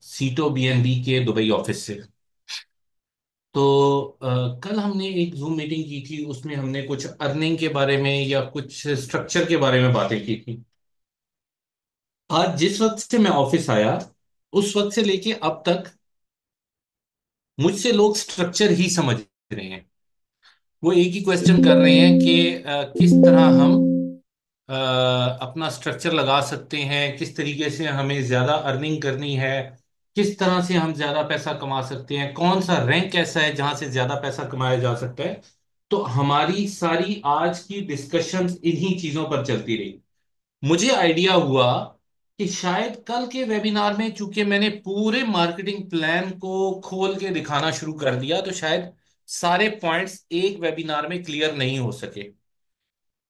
सीटो बीएनबी के Dubai office से। तो कल हमने एक जूम मीटिंग की थी, उसमें हमने कुछ अर्निंग के बारे में या कुछ स्ट्रक्चर के बारे में बातें की थी। आज जिस वक्त से मैं ऑफिस आया, उस वक्त से लेके अब तक मुझसे लोग स्ट्रक्चर ही समझ रहे हैं। वो एक ही क्वेश्चन कर रहे हैं कि किस तरह हम अ, अपना स्ट्रक्चर लगा सकते हैं, किस तरीके से हमें ज्यादा अर्निंग करनी है, किस तरह से हम ज्यादा पैसा कमा सकते हैं, कौन सा रैंक ऐसा है जहां से ज्यादा पैसा कमाया जा सकता है। तो हमारी सारी आज की डिस्कशंस इन्हीं चीजों पर चलती रही। मुझे आइडिया हुआ कि शायद कल के वेबिनार में, चूंकि मैंने पूरे मार्केटिंग प्लान को खोल के दिखाना शुरू कर दिया, तो शायद सारे पॉइंट्स एक वेबिनार में क्लियर नहीं हो सके।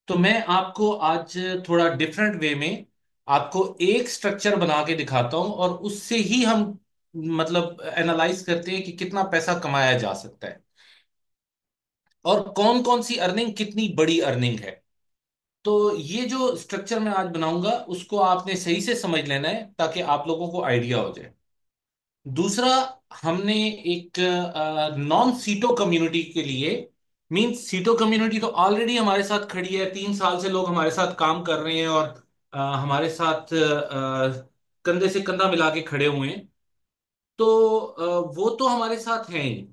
तो मैं आपको आज थोड़ा डिफरेंट वे में आपको एक स्ट्रक्चर बना के दिखाता हूं, और उससे ही हम मतलब एनालाइज करते हैं कि कितना पैसा कमाया जा सकता है और कौन कौन सी अर्निंग कितनी बड़ी अर्निंग है। तो ये जो स्ट्रक्चर मैं आज बनाऊंगा उसको आपने सही से समझ लेना है ताकि आप लोगों को आइडिया हो जाए। दूसरा, हमने एक नॉन सीटो कम्युनिटी के लिए, मींस सीटो कम्युनिटी तो ऑलरेडी हमारे साथ खड़ी है, 3 साल से लोग हमारे साथ काम कर रहे हैं और हमारे साथ कंधे से कंधा मिला के खड़े हुए हैं। तो वो तो हमारे साथ हैं ही,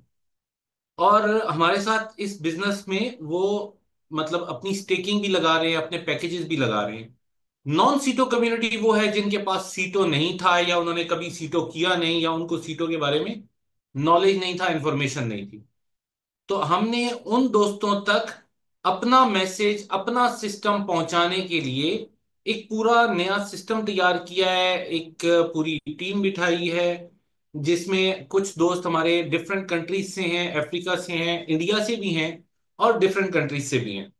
और हमारे साथ इस बिजनेस में वो मतलब अपनी स्टेकिंग भी लगा रहे हैं, अपने पैकेजेस भी लगा रहे हैं। नॉन सीटो कम्युनिटी वो है जिनके पास सीटो नहीं था, या उन्होंने कभी सीटो किया नहीं, या उनको सीटो के बारे में नॉलेज नहीं था, इंफॉर्मेशन नहीं थी। तो हमने उन दोस्तों तक अपना मैसेज, अपना सिस्टम पहुंचाने के लिए एक पूरा नया सिस्टम तैयार किया है, एक पूरी टीम बिठाई है, जिसमें कुछ दोस्त हमारे डिफरेंट कंट्रीज से हैं, अफ्रीका से हैं, इंडिया से भी हैं, और डिफरेंट कंट्रीज से भी हैं।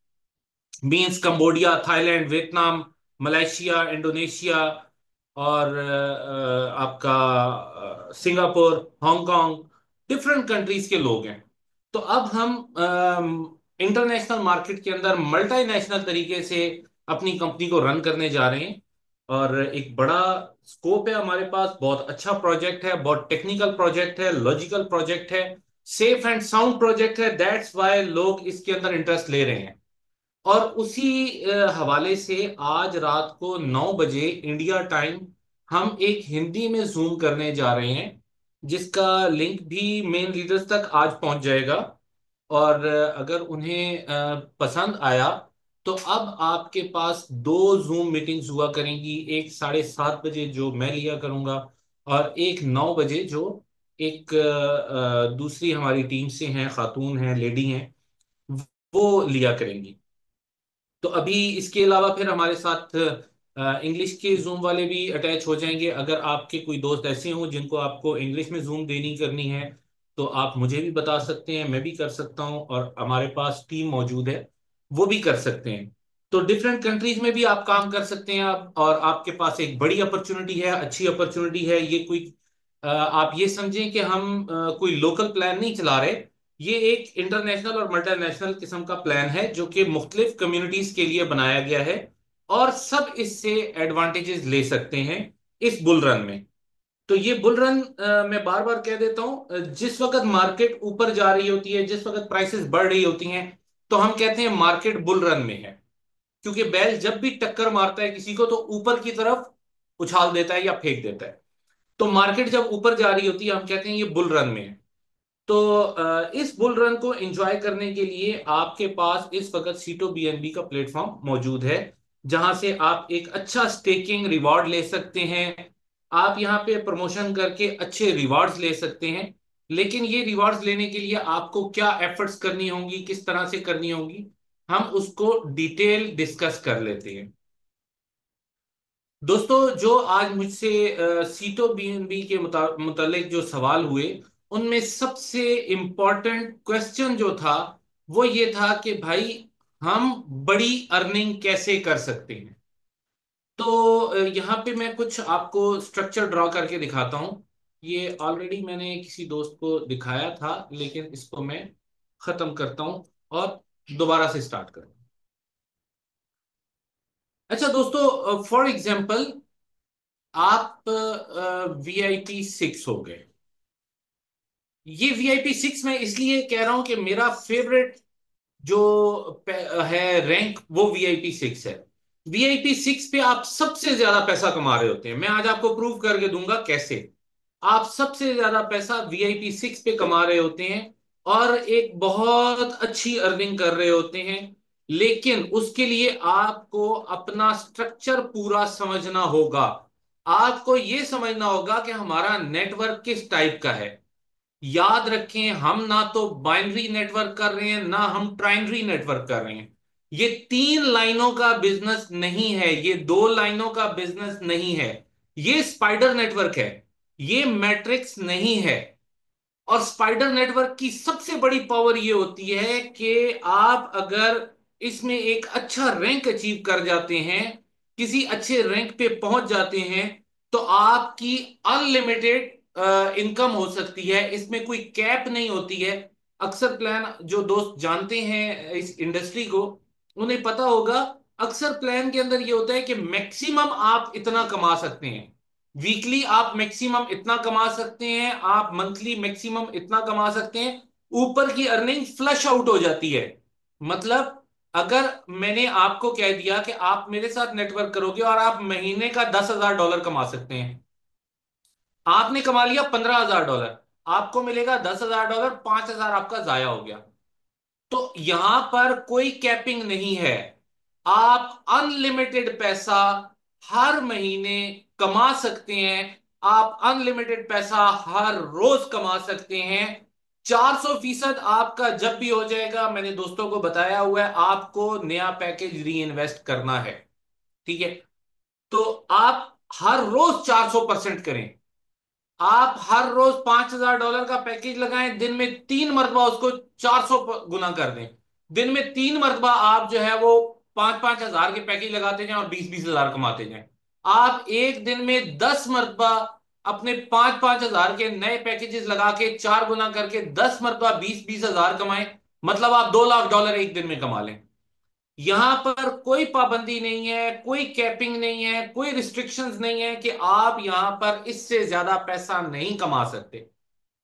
Means Cambodia, Thailand, Vietnam, Malaysia, Indonesia, और आपका सिंगापुर, हांगकांग, डिफरेंट कंट्रीज के लोग हैं। तो अब हम इंटरनेशनल मार्केट के अंदर मल्टीनेशनल तरीके से अपनी कंपनी को रन करने जा रहे हैं। और एक बड़ा स्कोप है हमारे पास, बहुत अच्छा प्रोजेक्ट है, बहुत टेक्निकल प्रोजेक्ट है, लॉजिकल प्रोजेक्ट है, सेफ एंड साउंड प्रोजेक्ट है। दैट्स वाई लोग इसके अंदर इंटरेस्ट ले रहे हैं। और उसी हवाले से आज रात को 9 बजे इंडिया टाइम हम एक हिंदी में जूम करने जा रहे हैं, जिसका लिंक भी मेन लीडर्स तक आज पहुंच जाएगा। और अगर उन्हें पसंद आया, तो अब आपके पास दो जूम मीटिंग्स हुआ करेंगी, एक 7:30 बजे जो मैं लिया करूंगा, और एक 9 बजे जो एक दूसरी हमारी टीम से हैं, खातून हैं, लेडी हैं, वो लिया करेंगी। तो अभी इसके अलावा फिर हमारे साथ इंग्लिश के जूम वाले भी अटैच हो जाएंगे। अगर आपके कोई दोस्त ऐसे हों जिनको आपको इंग्लिश में जूम देनी करनी है, तो आप मुझे भी बता सकते हैं, मैं भी कर सकता हूं, और हमारे पास टीम मौजूद है, वो भी कर सकते हैं। तो डिफरेंट कंट्रीज में भी आप काम कर सकते हैं आप, और आपके पास एक बड़ी अपॉर्चुनिटी है, अच्छी अपॉर्चुनिटी है। ये कोई आप ये समझें कि हम कोई लोकल प्लान नहीं चला रहे। ये एक इंटरनेशनल और मल्टीनेशनल किस्म का प्लान है जो कि मुख्तलिफ कम्युनिटीज के लिए बनाया गया है, और सब इससे एडवांटेजेस ले सकते हैं इस बुल रन में। तो ये बुल रन, मैं बार बार कह देता हूं, जिस वक्त मार्केट ऊपर जा रही होती है, जिस वक्त प्राइसेस बढ़ रही होती हैं, तो हम कहते हैं मार्केट बुल रन में है। क्योंकि बैल जब भी टक्कर मारता है किसी को, तो ऊपर की तरफ उछाल देता है या फेंक देता है। तो मार्केट जब ऊपर जा रही होती है, हम कहते हैं ये बुल रन में है। तो इस बुल रन को एंजॉय करने के लिए आपके पास इस वक्त सीटो बीएनबी का प्लेटफॉर्म मौजूद है, जहां से आप एक अच्छा स्टेकिंग रिवॉर्ड ले सकते हैं। आप यहां पे प्रमोशन करके अच्छे रिवॉर्ड्स ले सकते हैं। लेकिन ये रिवॉर्ड्स लेने के लिए आपको क्या एफर्ट्स करनी होंगी, किस तरह से करनी होंगी, हम उसको डिटेल डिस्कस कर लेते हैं। दोस्तों, जो आज मुझसे सीटो बीएनबी के मुतालिक जो सवाल हुए, उनमें सबसे इंपॉर्टेंट क्वेश्चन जो था, वो ये था कि भाई, हम बड़ी अर्निंग कैसे कर सकते हैं। तो यहाँ पे मैं कुछ आपको स्ट्रक्चर ड्रॉ करके दिखाता हूँ। ये ऑलरेडी मैंने किसी दोस्त को दिखाया था, लेकिन इसको मैं खत्म करता हूँ और दोबारा से स्टार्ट करता हूँ। अच्छा दोस्तों, फॉर एग्जाम्पल, आप VIP 6 हो गए। ये VIP 6 मैं इसलिए कह रहा हूं कि मेरा फेवरेट जो है रैंक वो VIP 6 है। VIP 6 पे आप सबसे ज्यादा पैसा कमा रहे होते हैं। मैं आज आपको प्रूव करके दूंगा कैसे। आप सबसे ज्यादा पैसा VIP 6 पे कमा रहे होते हैं और एक बहुत अच्छी अर्निंग कर रहे होते हैं। लेकिन उसके लिए आपको अपना स्ट्रक्चर पूरा समझना होगा। आपको यह समझना होगा कि हमारा नेटवर्क किस टाइप का है। याद रखें, हम ना तो बाइनरी नेटवर्क कर रहे हैं, ना हम ट्राइनरी नेटवर्क कर रहे हैं। ये 3 लाइनों का बिजनेस नहीं है, ये 2 लाइनों का बिजनेस नहीं है। ये स्पाइडर नेटवर्क है, ये मैट्रिक्स नहीं है। और स्पाइडर नेटवर्क की सबसे बड़ी पावर ये होती है कि आप अगर इसमें एक अच्छा रैंक अचीव कर जाते हैं, किसी अच्छे रैंक पे पहुंच जाते हैं, तो आपकी अनलिमिटेड इनकम हो सकती है। इसमें कोई कैप नहीं होती है। अक्सर प्लान जो दोस्त जानते हैं इस इंडस्ट्री को, उन्हें पता होगा। अक्सर प्लान के अंदर ये होता है कि मैक्सिमम आप इतना कमा सकते हैं। वीकली आप मैक्सिमम इतना कमा सकते हैं, आप मंथली मैक्सिमम इतना कमा सकते हैं। ऊपर की अर्निंग फ्लश आउट हो जाती है। मतलब अगर मैंने आपको कह दिया कि आप मेरे साथ नेटवर्क करोगे और आप महीने का $10,000 कमा सकते हैं, आपने कमा लिया $15,000, आपको मिलेगा $10,000, 5,000 आपका जाया हो गया। तो यहां पर कोई कैपिंग नहीं है। आप अनलिमिटेड पैसा हर महीने कमा सकते हैं। आप अनलिमिटेड पैसा हर रोज कमा सकते हैं। 400% आपका जब भी हो जाएगा, मैंने दोस्तों को बताया हुआ है, आपको नया पैकेज री इन्वेस्ट करना है। ठीक है। तो आप हर रोज 400% करें। आप हर रोज $5,000 का पैकेज लगाएं, दिन में 3 मरतबा उसको 400 गुना कर दें। दिन में 3 मरतबा आप जो है वो 5-5 हजार के पैकेज लगाते जाएं और 20-20 हजार कमाते जाएं। आप एक दिन में 10 मरतबा अपने 5-5 हजार के नए पैकेजेस लगा के 4 गुना करके 10 मरतबा 20-20 हजार कमाएं। मतलब आप $2 लाख एक दिन में कमा लें। यहां पर कोई पाबंदी नहीं है, कोई कैपिंग नहीं है, कोई रिस्ट्रिक्शंस नहीं है कि आप यहां पर इससे ज्यादा पैसा नहीं कमा सकते।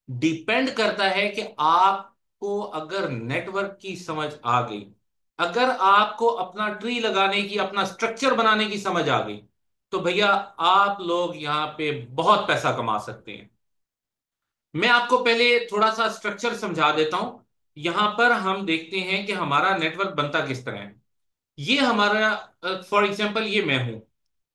डिपेंड करता है कि आपको अगर नेटवर्क की समझ आ गई, अगर आपको अपना ट्री लगाने की, अपना स्ट्रक्चर बनाने की समझ आ गई, तो भैया आप लोग यहां पे बहुत पैसा कमा सकते हैं। मैं आपको पहले थोड़ा सा स्ट्रक्चर समझा देता हूं। यहां पर हम देखते हैं कि हमारा नेटवर्क बनता किस तरह है। ये हमारा, फॉर एग्जाम्पल ये मैं हूं।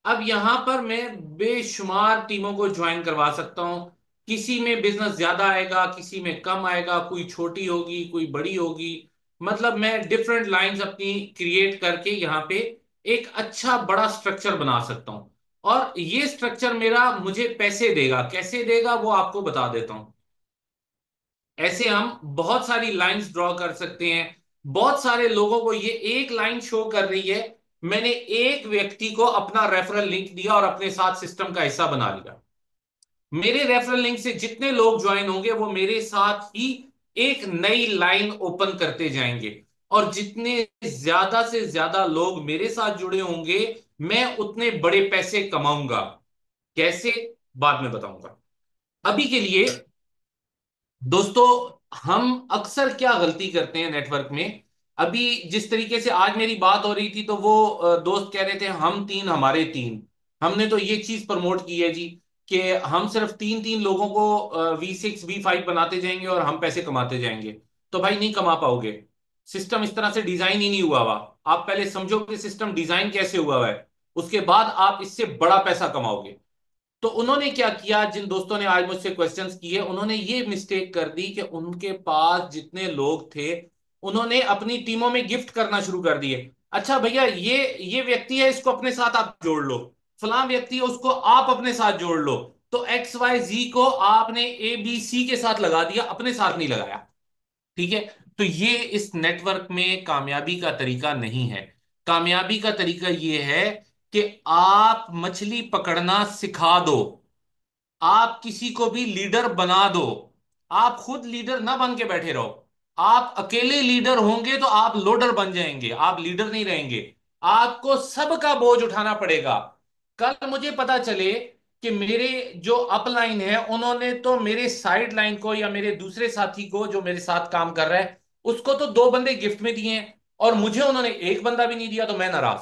अब यहां पर मैं बेशुमार टीमों को ज्वाइन करवा सकता हूं। किसी में बिजनेस ज्यादा आएगा, किसी में कम आएगा, कोई छोटी होगी, कोई बड़ी होगी। मतलब मैं डिफरेंट लाइंस अपनी क्रिएट करके यहां पे एक अच्छा बड़ा स्ट्रक्चर बना सकता हूं। और ये स्ट्रक्चर मेरा मुझे पैसे देगा। कैसे देगा वो आपको बता देता हूं। ऐसे हम बहुत सारी लाइंस ड्रॉ कर सकते हैं। बहुत सारे लोगों को ये एक लाइन शो कर रही है। मैंने एक व्यक्ति को अपना रेफरल लिंक दिया और अपने साथ सिस्टम का हिस्सा बना लिया। मेरे रेफरल लिंक से जितने लोग ज्वाइन होंगे वो मेरे साथ ही एक नई लाइन ओपन करते जाएंगे। और जितने ज्यादा से ज्यादा लोग मेरे साथ जुड़े होंगे, मैं उतने बड़े पैसे कमाऊंगा। कैसे, बाद में बताऊंगा। अभी के लिए दोस्तों, हम अक्सर क्या गलती करते हैं नेटवर्क में। अभी जिस तरीके से आज मेरी बात हो रही थी, तो वो दोस्त कह रहे थे हम तीन हमारे तीन। हमने तो ये चीज प्रमोट की है जी कि हम सिर्फ तीन तीन लोगों को V6 V5 बनाते जाएंगे और हम पैसे कमाते जाएंगे। तो भाई नहीं कमा पाओगे। सिस्टम इस तरह से डिजाइन ही नहीं हुआ हुआ। आप पहले समझो कि सिस्टम डिजाइन कैसे हुआ हुआ है, उसके बाद आप इससे बड़ा पैसा कमाओगे। तो उन्होंने क्या किया, जिन दोस्तों ने आज मुझसे क्वेश्चंस किए, उन्होंने ये मिस्टेक कर दी कि उनके पास जितने लोग थे, उन्होंने अपनी टीमों में गिफ्ट करना शुरू कर दिए। अच्छा भैया, ये व्यक्ति है, इसको अपने साथ आप जोड़ लो। फलां व्यक्ति है, उसको आप अपने साथ जोड़ लो। तो XYZ को आपने ABC के साथ लगा दिया, अपने साथ नहीं लगाया। ठीक है। तो ये इस नेटवर्क में कामयाबी का तरीका नहीं है। कामयाबी का तरीका ये है कि आप मछली पकड़ना सिखा दो। आप किसी को भी लीडर बना दो। आप खुद लीडर ना बन के बैठे रहो। आप अकेले लीडर होंगे तो आप लोडर बन जाएंगे, आप लीडर नहीं रहेंगे। आपको सबका बोझ उठाना पड़ेगा। कल मुझे पता चले कि मेरे जो अपलाइन है उन्होंने तो मेरे साइड लाइन को या मेरे दूसरे साथी को जो मेरे साथ काम कर रहा है उसको तो दो बंदे गिफ्ट में दिए हैं और मुझे उन्होंने एक बंदा भी नहीं दिया, तो मैं नाराज।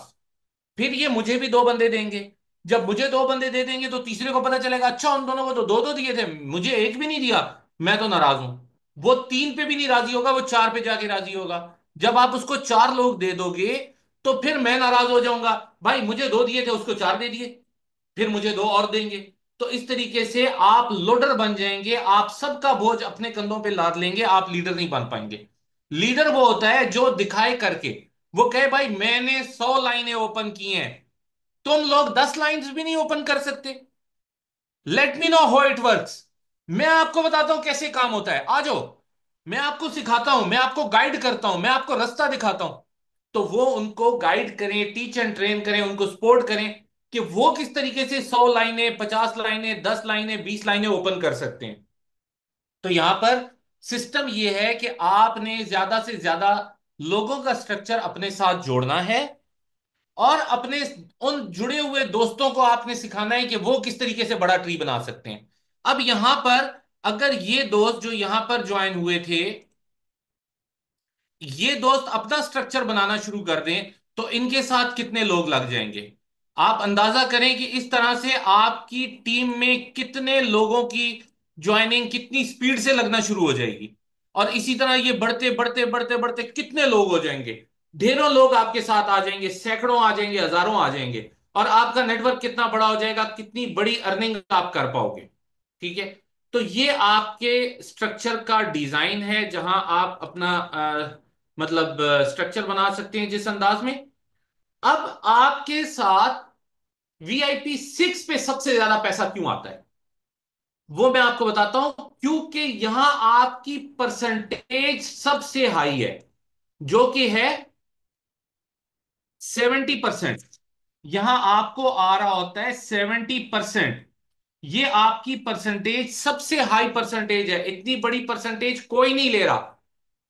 फिर ये मुझे भी दो बंदे देंगे, जब मुझे दो बंदे दे देंगे तो तीसरे को पता चलेगा अच्छा उन दोनों को तो दो दो दिए थे, मुझे एक भी नहीं दिया, मैं तो नाराज हूं। वो तीन पे भी नहीं राजी होगा, वो चार पे जाके राजी होगा। जब आप उसको चार लोग दे दोगे तो फिर मैं नाराज हो जाऊंगा, भाई मुझे दो दिए थे उसको चार दे दिए, फिर मुझे दो और देंगे। तो इस तरीके से आप लोडर बन जाएंगे, आप सबका बोझ अपने कंधों पे लाद लेंगे, आप लीडर नहीं बन पाएंगे। लीडर वो होता है जो दिखाए करके, वो कहे भाई मैंने 100 लाइनें ओपन की हैं, तुम लोग 10 लाइंस भी नहीं ओपन कर सकते, let me know how it works. मैं आपको बताता हूं कैसे काम होता है, आ जाओ, मैं आपको सिखाता हूं, मैं आपको गाइड करता हूं, मैं आपको रास्ता दिखाता हूं। तो वो उनको गाइड करें, टीच एंड ट्रेन करें, उनको सपोर्ट करें कि वो किस तरीके से 100 लाइनें, 50 लाइनें, 10 लाइनें, 20 लाइनें ओपन कर सकते हैं। तो यहां पर सिस्टम ये है कि आपने ज्यादा से ज्यादा लोगों का स्ट्रक्चर अपने साथ जोड़ना है और अपने उन जुड़े हुए दोस्तों को आपने सिखाना है कि वो किस तरीके से बड़ा ट्री बना सकते हैं। अब यहां पर अगर ये दोस्त जो यहां पर ज्वाइन हुए थे, ये दोस्त अपना स्ट्रक्चर बनाना शुरू कर दें तो इनके साथ कितने लोग लग जाएंगे। आप अंदाजा करें कि इस तरह से आपकी टीम में कितने लोगों की ज्वाइनिंग कितनी स्पीड से लगना शुरू हो जाएगी। और इसी तरह ये बढ़ते बढ़ते बढ़ते बढ़ते कितने लोग हो जाएंगे, ढेरों लोग आपके साथ आ जाएंगे, सैकड़ों आ जाएंगे, हजारों आ जाएंगे। और आपका नेटवर्क कितना बड़ा हो जाएगा, कितनी बड़ी अर्निंग आप कर पाओगे। ठीक है। तो ये आपके स्ट्रक्चर का डिजाइन है जहां आप अपना मतलब स्ट्रक्चर बना सकते हैं जिस अंदाज में। अब आपके साथ VIP 6 पे सबसे ज्यादा पैसा क्यों आता है, वो मैं आपको बताता हूं। क्योंकि यहां आपकी परसेंटेज सबसे हाई है, जो कि है 70%। यहां आपको आ रहा होता है 70%। ये आपकी परसेंटेज सबसे हाई परसेंटेज है, इतनी बड़ी परसेंटेज कोई नहीं ले रहा,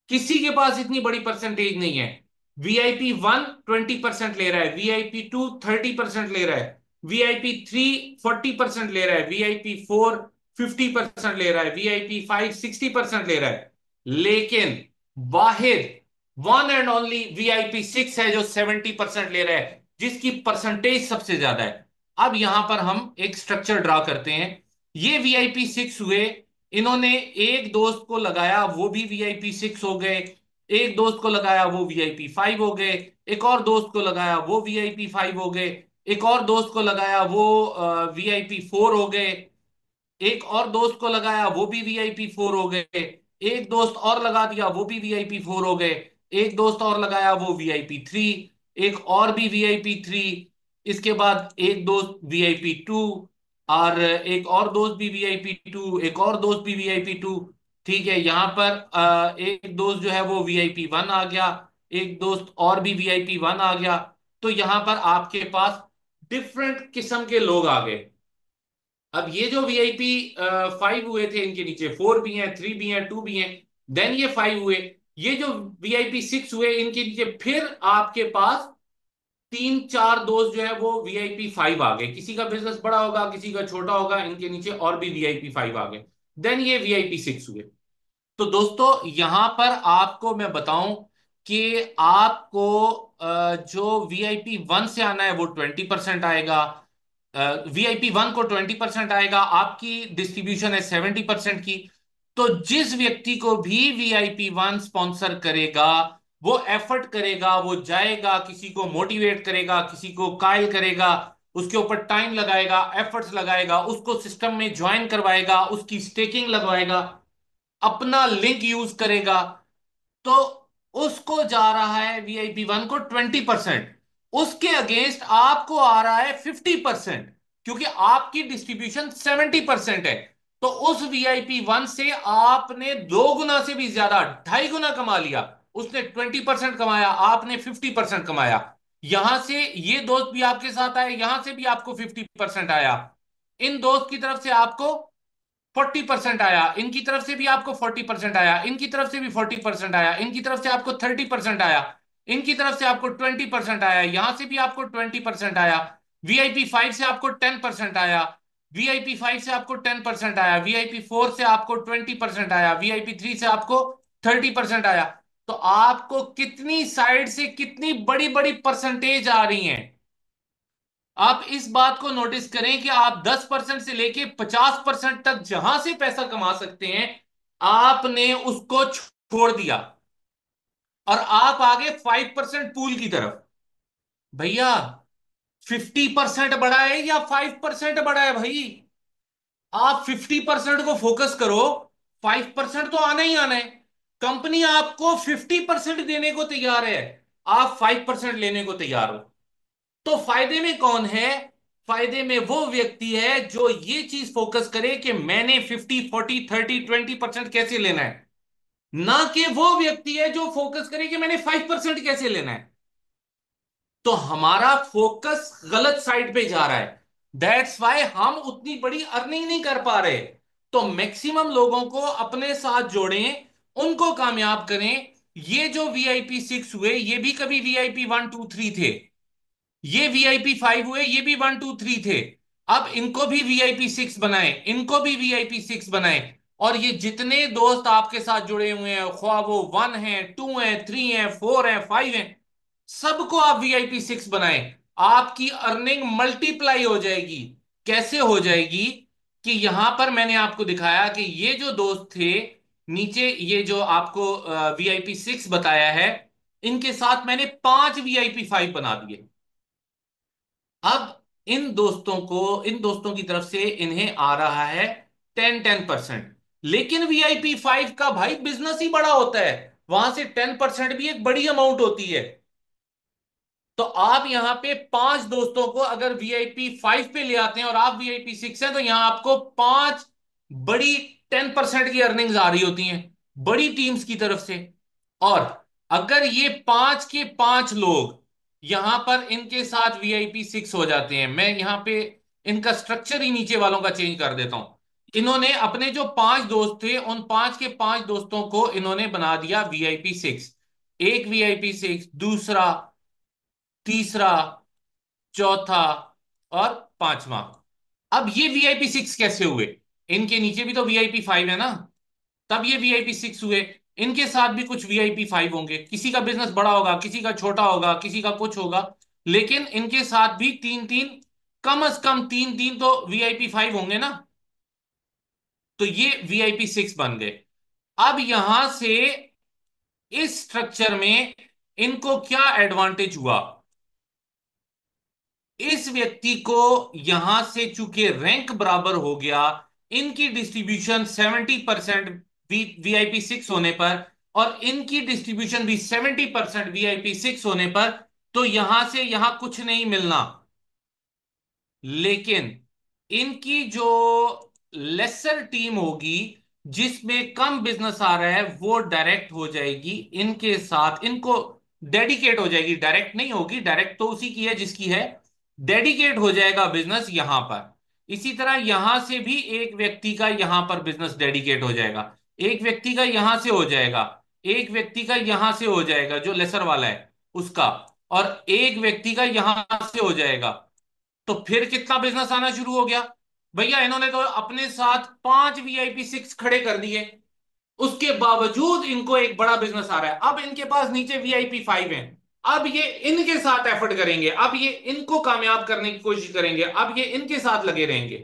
किसी के पास इतनी बड़ी परसेंटेज नहीं है। VIP 1 20% ले रहा है, VIP 2 30% ले रहा है, VIP 3 40% ले रहा है, VIP 4 50% ले रहा है, VIP 5 60% ले रहा है। लेकिन वाहिद वन एंड ओनली VIP 6 है जो 70% ले रहा है, जिसकी परसेंटेज सबसे ज्यादा है। अब यहां पर हम एक स्ट्रक्चर ड्रा करते हैं। ये VIP 6 हुए, इन्होंने एक दोस्त को लगाया वो भी VIP 6 हो गए, एक दोस्त को लगाया वो VIP 5 हो गए, एक और दोस्त को लगाया वो VIP 5 हो गए, एक और दोस्त को लगाया वो VIP 4 हो गए, एक और दोस्त को लगाया वो भी VIP 4 हो गए, एक दोस्त और लगा दिया वो भी VIP 4 हो गए, एक दोस्त और लगाया वो VIP 3, एक और भी VIP 3, इसके बाद एक दोस्त VIP 2, और एक और दोस्त भी VIP 2, एक और दोस्त भी VIP 2। ठीक है, यहां पर एक दोस्त जो है वो VIP 1 आ गया, एक दोस्त और भी VIP 1 आ गया। तो यहां पर आपके पास डिफरेंट किस्म के लोग आ गए। अब ये जो VIP 5 हुए थे, इनके नीचे 4 भी हैं, 3 भी हैं, 2 भी हैं, देन ये 5 हुए। ये जो VIP 6 हुए, इनके नीचे फिर आपके पास तीन चार दोस्त जो है वो VIP 5 आ गए। किसी का बिजनेस बड़ा होगा, किसी का छोटा होगा, इनके नीचे और भी VIP 5 आ गए। देन ये VIP 6 हुए। तो दोस्तों यहां पर आपको मैं बताऊं कि आपको जो VIP 1 से आना है वो 20% आएगा, VIP 1 को 20% आएगा, आपकी डिस्ट्रीब्यूशन है 70% की। तो जिस व्यक्ति को भी VIP 1 स्पॉन्सर करेगा, वो एफर्ट करेगा, वो जाएगा, किसी को मोटिवेट करेगा, किसी को कायल करेगा, उसके ऊपर टाइम लगाएगा, एफर्ट्स लगाएगा, उसको सिस्टम में ज्वाइन करवाएगा, उसकी स्टेकिंग लगवाएगा, अपना लिंक यूज करेगा, तो उसको जा रहा है VIP 1 को 20%, उसके अगेंस्ट आपको आ रहा है 50%, क्योंकि आपकी डिस्ट्रीब्यूशन 70% है। तो उस VIP 1 से आपने 2 गुना से भी ज्यादा, 2.5 गुना कमा लिया। उसने 20% कमाया, आपने 50% कमाया। यहां से ये दोस्त भी आपके साथ आए, यहां से भी आपको 50% आया, इन दोस्त की तरफ से आपको 40% आया, इनकी तरफ से भी आपको 40% आया, इनकी तरफ से भी 40% आया, इनकी तरफ से आपको 30% आया, इनकी तरफ से आपको 20% आया, यहां से भी आपको 20% आया, VIP 5 से आपको 10% आया, वीआईपी 5 से आपको 10% आया, वीआईपी 4 से आपको 20% आया, वीआईपी 3 से आपको 30% आया। तो आपको कितनी साइड से कितनी बड़ी बड़ी परसेंटेज आ रही हैं। आप इस बात को नोटिस करें कि आप 10% से लेके 50% तक जहां से पैसा कमा सकते हैं, आपने उसको छोड़ दिया और आप आगे 5% पूल की तरफ। भैया 50% बढ़ा है या 5% बढ़ा है भाई? आप 50% को फोकस करो, 5% तो आना ही आना है। कंपनी आपको 50% देने को तैयार है, आप 5% लेने को तैयार हो। तो फायदे में कौन है? फायदे में वो व्यक्ति है जो ये चीज फोकस करे कि मैंने 50, 40, 30, 20% कैसे लेना है, ना कि वो व्यक्ति है जो फोकस करे कि मैंने 5% कैसे लेना है। तो हमारा फोकस गलत साइड पे जा रहा है। दैट्स वाई हम उतनी बड़ी अर्निंग नहीं कर पा रहे। तो मैक्सिमम लोगों को अपने साथ जोड़ें, उनको कामयाब करें। ये जो VIP 6 हुए, ये भी कभी VIP 1 2 3 थे। ये VIP 5 हुए, ये भी 1 2 3 थे। अब इनको भी VIP 6 बनाए, इनको भी VIP 6 बनाए। और ये जितने दोस्त आपके साथ जुड़े हुए हैं, ख्वाह वो 1 है, 2 है, 3 है, 4 है, 5 है, सबको आप VIP 6 बनाए। आपकी अर्निंग मल्टीप्लाई हो जाएगी। कैसे हो जाएगी? कि यहां पर मैंने आपको दिखाया कि ये जो दोस्त थे नीचे, ये जो आपको VIP 6 बताया है, इनके साथ मैंने 5 VIP 5 बना दिए। अब इन दोस्तों की तरफ से इन्हें आ रहा है 10-10%। लेकिन VIP 5 का भाई बिजनेस ही बड़ा होता है, वहां से 10% भी एक बड़ी अमाउंट होती है। तो आप यहां पे 5 दोस्तों को अगर VIP 5 पे ले आते हैं और आप VIP 6 हैं, तो यहां आपको 5 बड़ी 10% की अर्निंग्स आ रही होती हैं, बड़ी टीम्स की तरफ से। और अगर ये 5 के 5 लोग यहां पर इनके साथ VIP 6 हो जाते हैं, मैं यहां पे इनका स्ट्रक्चर ही नीचे वालों का चेंज कर देता हूं। इन्होंने अपने जो 5 दोस्त थे, उन 5 के 5 दोस्तों को इन्होंने बना दिया VIP 6। एक VIP 6, दूसरा, तीसरा, चौथा और पांचवा। अब ये VIP 6 कैसे हुए? इनके नीचे भी तो VIP 5 है ना, तब ये VIP 6 हुए। इनके साथ भी कुछ VIP 5 होंगे, किसी का बिजनेस बड़ा होगा, किसी का छोटा होगा, किसी का कुछ होगा। लेकिन इनके साथ भी 3-3, कम से कम 3-3 तो VIP 5 होंगे ना। तो ये VIP 6 बन गए। अब यहां से इस स्ट्रक्चर में इनको क्या एडवांटेज हुआ? इस व्यक्ति को यहां से चूंकि रैंक बराबर हो गया, इनकी डिस्ट्रीब्यूशन 70% VIP 6 होने पर, और इनकी डिस्ट्रीब्यूशन भी 70% VIP 6 होने पर, तो यहां से यहां कुछ नहीं मिलना। लेकिन इनकी जो लेसर टीम होगी, जिसमें कम बिजनेस आ रहा है, वो डायरेक्ट हो जाएगी इनके साथ, इनको डेडिकेट हो जाएगी। डायरेक्ट नहीं होगी, डायरेक्ट तो उसी की है जिसकी है। डेडिकेट हो जाएगा बिजनेस यहां पर। इसी तरह यहां से भी एक व्यक्ति का यहां पर बिजनेस डेडिकेट हो जाएगा, एक व्यक्ति का यहां से हो जाएगा, एक व्यक्ति का यहां से हो जाएगा जो लेसर वाला है उसका, और एक व्यक्ति का यहां से हो जाएगा। तो फिर कितना बिजनेस आना शुरू हो गया? भैया इन्होंने तो अपने साथ 5 VIP 6 खड़े कर दिए, उसके बावजूद इनको एक बड़ा बिजनेस आ रहा है। अब इनके पास नीचे VIP 5 हैं, अब ये इनके साथ एफर्ट करेंगे, अब ये इनको कामयाब करने की कोशिश करेंगे, अब ये इनके साथ लगे रहेंगे।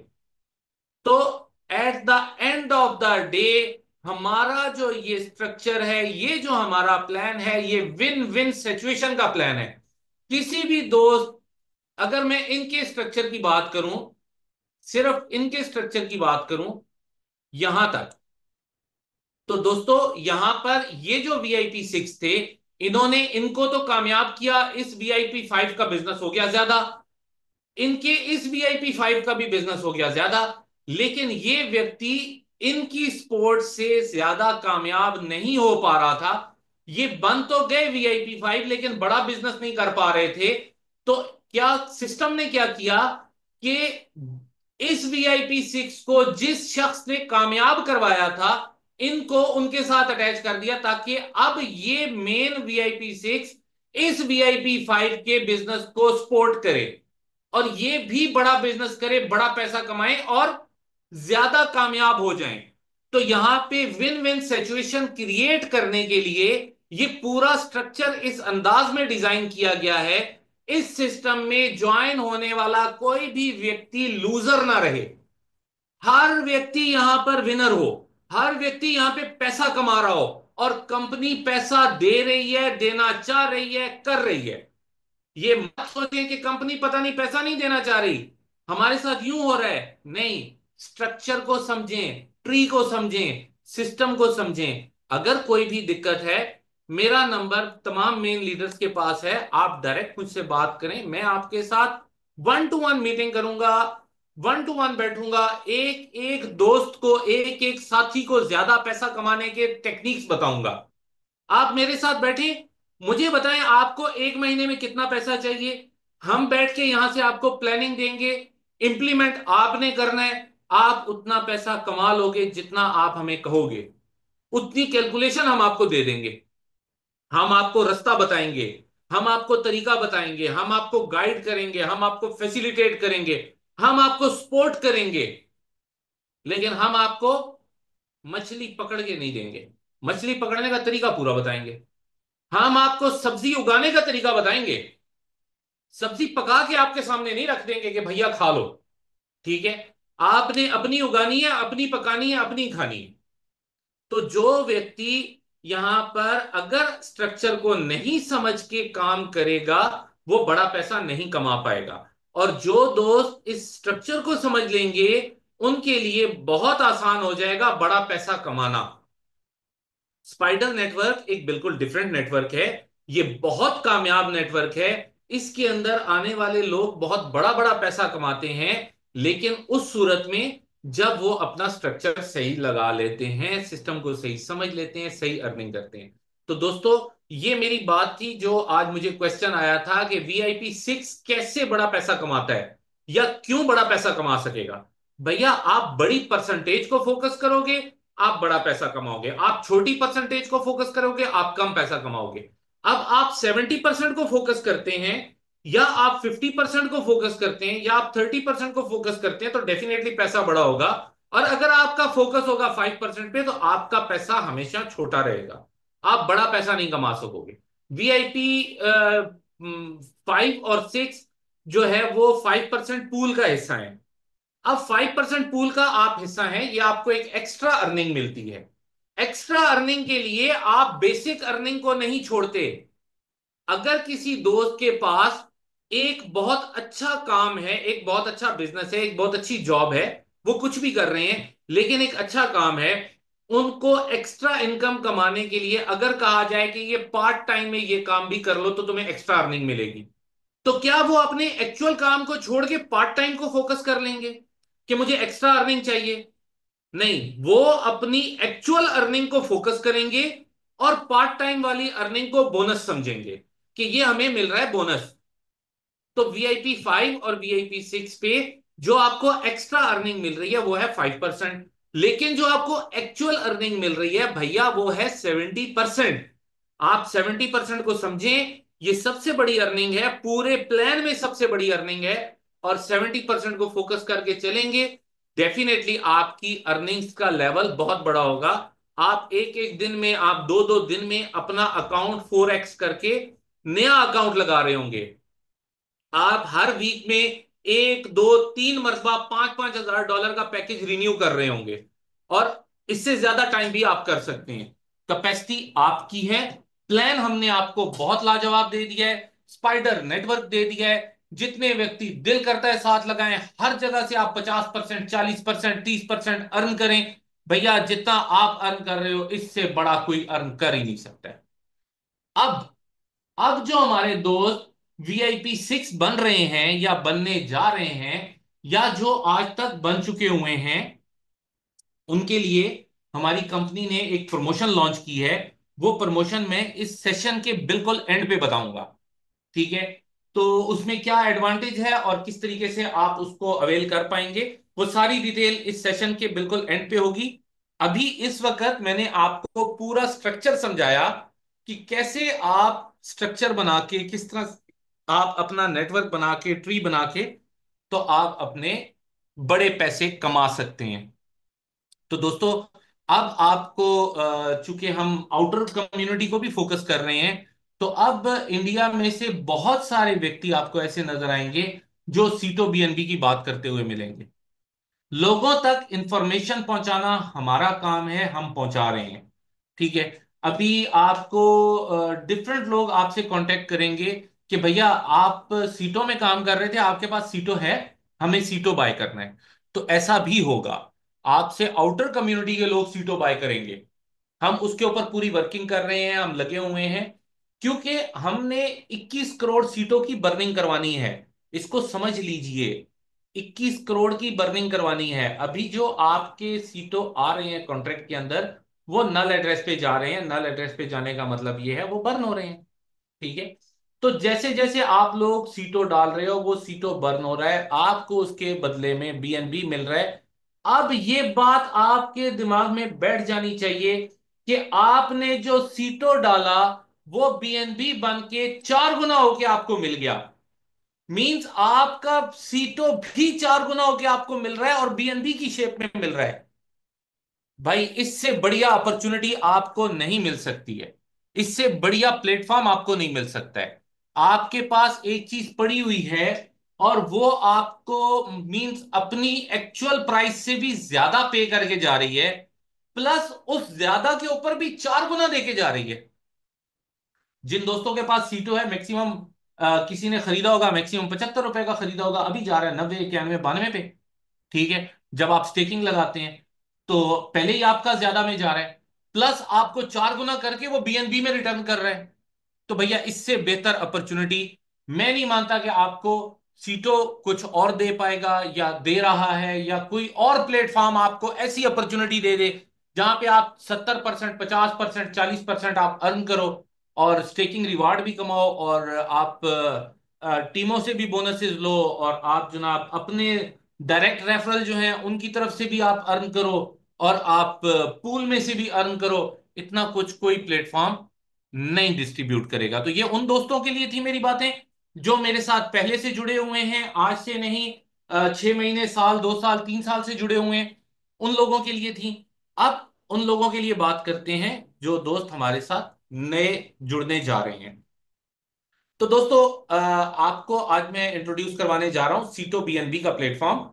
तो at the end of the day, हमारा जो ये स्ट्रक्चर है, ये जो हमारा प्लान है, ये विन विन सिचुएशन का प्लान है। किसी भी दोस्त, अगर मैं इनके स्ट्रक्चर की बात करूं, सिर्फ इनके स्ट्रक्चर की बात करूं यहां तक, तो दोस्तों यहां पर ये जो VIP 6 थे, इन्होंने इनको तो कामयाब किया, इस VIP 5 का बिजनेस हो गया ज्यादा, इनके इस VIP 5 का भी बिजनेस हो गया ज्यादा। लेकिन ये व्यक्ति इनकी स्पोर्ट से ज्यादा कामयाब नहीं हो पा रहा था। ये बन तो गए VIP 5, लेकिन बड़ा बिजनेस नहीं कर पा रहे थे। तो क्या सिस्टम ने क्या किया कि इस VIP 6 को जिस शख्स ने कामयाब करवाया था, इनको उनके साथ अटैच कर दिया, ताकि अब ये मेन VIP 6 इस VIP 5 के बिजनेस को सपोर्ट करे। और ये भी बड़ा बिजनेस करे, बड़ा पैसा कमाए और ज्यादा कामयाब हो जाएं। तो यहां पे विन विन सिचुएशन क्रिएट करने के लिए ये पूरा स्ट्रक्चर इस अंदाज में डिजाइन किया गया है, इस सिस्टम में ज्वाइन होने वाला कोई भी व्यक्ति लूजर ना रहे, हर व्यक्ति यहां पर विनर हो, हर व्यक्ति यहां पे पैसा कमा रहा हो, और कंपनी पैसा दे रही है, देना चाह रही है, कर रही है। ये मत सोचें कि कंपनी पता नहीं पैसा नहीं देना चाह रही, हमारे साथ यूं हो रहा है, नहीं। स्ट्रक्चर को समझें, ट्री को समझें, सिस्टम को समझें। अगर कोई भी दिक्कत है, मेरा नंबर तमाम मेन लीडर्स के पास है, आप डायरेक्ट मुझसे बात करें, मैं आपके साथ वन टू वन मीटिंग करूंगा, वन टू वन बैठूंगा, एक एक दोस्त को, एक एक साथी को ज्यादा पैसा कमाने के टेक्निक्स बताऊंगा। आप मेरे साथ बैठे, मुझे बताएं आपको एक महीने में कितना पैसा चाहिए, हम बैठ के यहां से आपको प्लानिंग देंगे, इंप्लीमेंट आपने करना है। आप उतना पैसा कमा लोगे जितना आप हमें कहोगे, उतनी कैलकुलेशन हम आपको दे देंगे, हम आपको रास्ता बताएंगे, हम आपको तरीका बताएंगे, हम आपको गाइड करेंगे, हम आपको फैसिलिटेट करेंगे, हम आपको सपोर्ट करेंगे। लेकिन हम आपको मछली पकड़ के नहीं देंगे, मछली पकड़ने का तरीका पूरा बताएंगे, हम आपको सब्जी उगाने का तरीका बताएंगे, सब्जी पका के आपके सामने नहीं रख देंगे कि भैया खा लो। ठीक है, आपने अपनी उगानी है, अपनी पकानी है, अपनी खानी है। तो जो व्यक्ति यहां पर अगर स्ट्रक्चर को नहीं समझ के काम करेगा, वो बड़ा पैसा नहीं कमा पाएगा। और जो दोस्त इस स्ट्रक्चर को समझ लेंगे, उनके लिए बहुत आसान हो जाएगा बड़ा पैसा कमाना। स्पाइडर नेटवर्क एक बिल्कुल डिफरेंट नेटवर्क है, ये बहुत कामयाब नेटवर्क है। इसके अंदर आने वाले लोग बहुत बड़ा बड़ा पैसा कमाते हैं, लेकिन उस सूरत में जब वो अपना स्ट्रक्चर सही लगा लेते हैं, सिस्टम को सही समझ लेते हैं, सही अर्निंग करते हैं। तो दोस्तों, ये मेरी बात थी जो आज मुझे क्वेश्चन आया था कि VIP 6 कैसे बड़ा पैसा कमाता है या क्यों बड़ा पैसा कमा सकेगा। भैया, आप बड़ी परसेंटेज को फोकस करोगे, आप बड़ा पैसा कमाओगे, आप छोटी परसेंटेज को फोकस करोगे, आप कम पैसा कमाओगे। अब आप 70% को फोकस करते हैं, या आप 50% को फोकस करते हैं, या आप 30% को फोकस करते हैं, तो डेफिनेटली पैसा बड़ा होगा। और अगर आपका फोकस होगा 5% पे, तो आपका पैसा हमेशा छोटा रहेगा, आप बड़ा पैसा नहीं कमा सकोगे। VIP 5 और 6 जो है वो 5% पूल का हिस्सा है। अब 5% पूल का आप हिस्सा हैं, ये आपको एक एक्स्ट्रा अर्निंग मिलती है। एक्स्ट्रा अर्निंग के लिए आप बेसिक अर्निंग को नहीं छोड़ते। अगर किसी दोस्त के पास एक बहुत अच्छा काम है, एक बहुत अच्छा बिजनेस है, एक बहुत अच्छी जॉब है, वो कुछ भी कर रहे हैं लेकिन एक अच्छा काम है, उनको एक्स्ट्रा इनकम कमाने के लिए अगर कहा जाए कि ये पार्ट टाइम में ये काम भी कर लो तो तुम्हें एक्स्ट्रा अर्निंग मिलेगी, तो क्या वो अपने एक्चुअल काम को छोड़ के पार्ट टाइम को फोकस कर लेंगे कि मुझे एक्स्ट्रा अर्निंग चाहिए? नहीं, वो अपनी एक्चुअल अर्निंग को फोकस करेंगे और पार्ट टाइम वाली अर्निंग को बोनस समझेंगे कि ये हमें मिल रहा है बोनस। तो VIP 5 और VIP 6 पे जो आपको एक्स्ट्रा अर्निंग मिल रही है वो है 5%, लेकिन जो आपको एक्चुअल अर्निंग मिल रही है भैया वो है 70%। आप 70% को समझें, ये सबसे बड़ी अर्निंग है, पूरे प्लान में सबसे बड़ी अर्निंग है। और 70% को फोकस करके चलेंगे, डेफिनेटली आपकी अर्निंग्स का लेवल बहुत बड़ा होगा। आप एक एक दिन में, आप दो दो दिन में अपना अकाउंट 4x करके नया अकाउंट लगा रहे होंगे। आप हर वीक में 1 2 3 मरतबा $5 5 हजार का पैकेज रिन्यू कर रहे होंगे, और इससे ज्यादा टाइम भी आप कर सकते हैं। कैपेसिटी आपकी है, प्लान हमने आपको बहुत लाजवाब दे दिया है, स्पाइडर नेटवर्क दे दिया है। जितने व्यक्ति दिल करता है साथ लगाएं, हर जगह से आप 50%, 40%, 30% अर्न करें। भैया, जितना आप अर्न कर रहे हो इससे बड़ा कोई अर्न कर ही नहीं सकता है। अब अब जो हमारे दोस्त VIP 6 बन रहे हैं या बनने जा रहे हैं, या जो आज तक बन चुके हुए हैं, उनके लिए हमारी कंपनी ने एक प्रमोशन लॉन्च की है। वो प्रमोशन मैं इस सेशन के बिल्कुल एंड पे बताऊंगा। ठीक है, तो उसमें क्या एडवांटेज है और किस तरीके से आप उसको अवेल कर पाएंगे, वो सारी डिटेल इस सेशन के बिल्कुल एंड पे होगी। अभी इस वक्त मैंने आपको पूरा स्ट्रक्चर समझाया कि कैसे आप स्ट्रक्चर बना के, किस तरह आप अपना नेटवर्क बना के, ट्री बना के तो आप अपने बड़े पैसे कमा सकते हैं। तो दोस्तों, अब आपको चूंकि हम आउटर कम्युनिटी को भी फोकस कर रहे हैं, तो अब इंडिया में से बहुत सारे व्यक्ति आपको ऐसे नजर आएंगे जो सीटो बीएनबी की बात करते हुए मिलेंगे। लोगों तक इंफॉर्मेशन पहुंचाना हमारा काम है, हम पहुंचा रहे हैं। ठीक है। अभी आपको डिफरेंट लोग आपसे कांटेक्ट करेंगे कि भैया आप सीटों में काम कर रहे थे, आपके पास सीटों है, हमें सीटों बाय करना है। तो ऐसा भी होगा, आपसे आउटर कम्युनिटी के लोग सीटों बाय करेंगे। हम उसके ऊपर पूरी वर्किंग कर रहे हैं, हम लगे हुए हैं, क्योंकि हमने 21 करोड़ सीटों की बर्निंग करवानी है। इसको समझ लीजिए, 21 करोड़ की बर्निंग करवानी है। अभी जो आपके सीटों आ रहे हैं कॉन्ट्रैक्ट के अंदर, वो नल एड्रेस पे जा रहे हैं। नल एड्रेस पे जाने का मतलब ये है वो बर्न हो रहे हैं। ठीक है। तो जैसे जैसे आप लोग सीटों डाल रहे हो, वो सीटों बर्न हो रहा है, आपको उसके बदले में बीएनबी मिल रहा है। अब ये बात आपके दिमाग में बैठ जानी चाहिए कि आपने जो सीटों डाला, वो बीएनबी बन के 4 गुना होके आपको मिल गया। मींस आपका सीटों भी 4 गुना होके आपको मिल रहा है और बीएनबी की शेप में मिल रहा है। भाई, इससे बढ़िया अपॉर्चुनिटी आपको नहीं मिल सकती है। इससे बढ़िया प्लेटफॉर्म आपको नहीं मिल सकता है। आपके पास एक चीज पड़ी हुई है, और वो आपको मींस अपनी एक्चुअल प्राइस से भी ज्यादा पे करके जा रही है, प्लस उस ज्यादा के ऊपर भी 4 गुना देके जा रही है। जिन दोस्तों के पास सीटो है, मैक्सिमम किसी ने खरीदा होगा मैक्सिमम 75 रुपए का खरीदा होगा, अभी जा रहा है 90, 91, 92 पे। ठीक है। जब आप स्टेकिंग लगाते हैं, तो पहले ही आपका ज्यादा में जा रहा है, प्लस आपको 4 गुना करके वो बीएनबी में रिटर्न कर रहा है। तो भैया, इससे बेहतर अपॉर्चुनिटी मैं नहीं मानता कि आपको सीटों कुछ और दे पाएगा या दे रहा है, या कोई और प्लेटफॉर्म आपको ऐसी अपॉर्चुनिटी दे दे जहां पे आप 70%, 50%, 40% आप अर्न करो, और स्टेकिंग रिवार्ड भी कमाओ, और आप टीमों से भी बोनसेस लो, और आप जनाब अपने डायरेक्ट रेफरल जो है उनकी तरफ से भी आप अर्न करो, और आप पूल में से भी अर्न करो। इतना कुछ कोई प्लेटफॉर्म नहीं डिस्ट्रीब्यूट करेगा। तो ये उन दोस्तों के लिए थी मेरी बातें जो मेरे साथ पहले से जुड़े हुए हैं, आज से नहीं, 6 महीने, साल, 2 साल, 3 साल से जुड़े हुए हैं, उन लोगों के लिए थी। अब उन लोगों के लिए बात करते हैं जो दोस्त हमारे साथ नए जुड़ने जा रहे हैं। तो दोस्तों, आपको आज मैं इंट्रोड्यूस करवाने जा रहा हूं सीटो बीएनबी का प्लेटफॉर्म।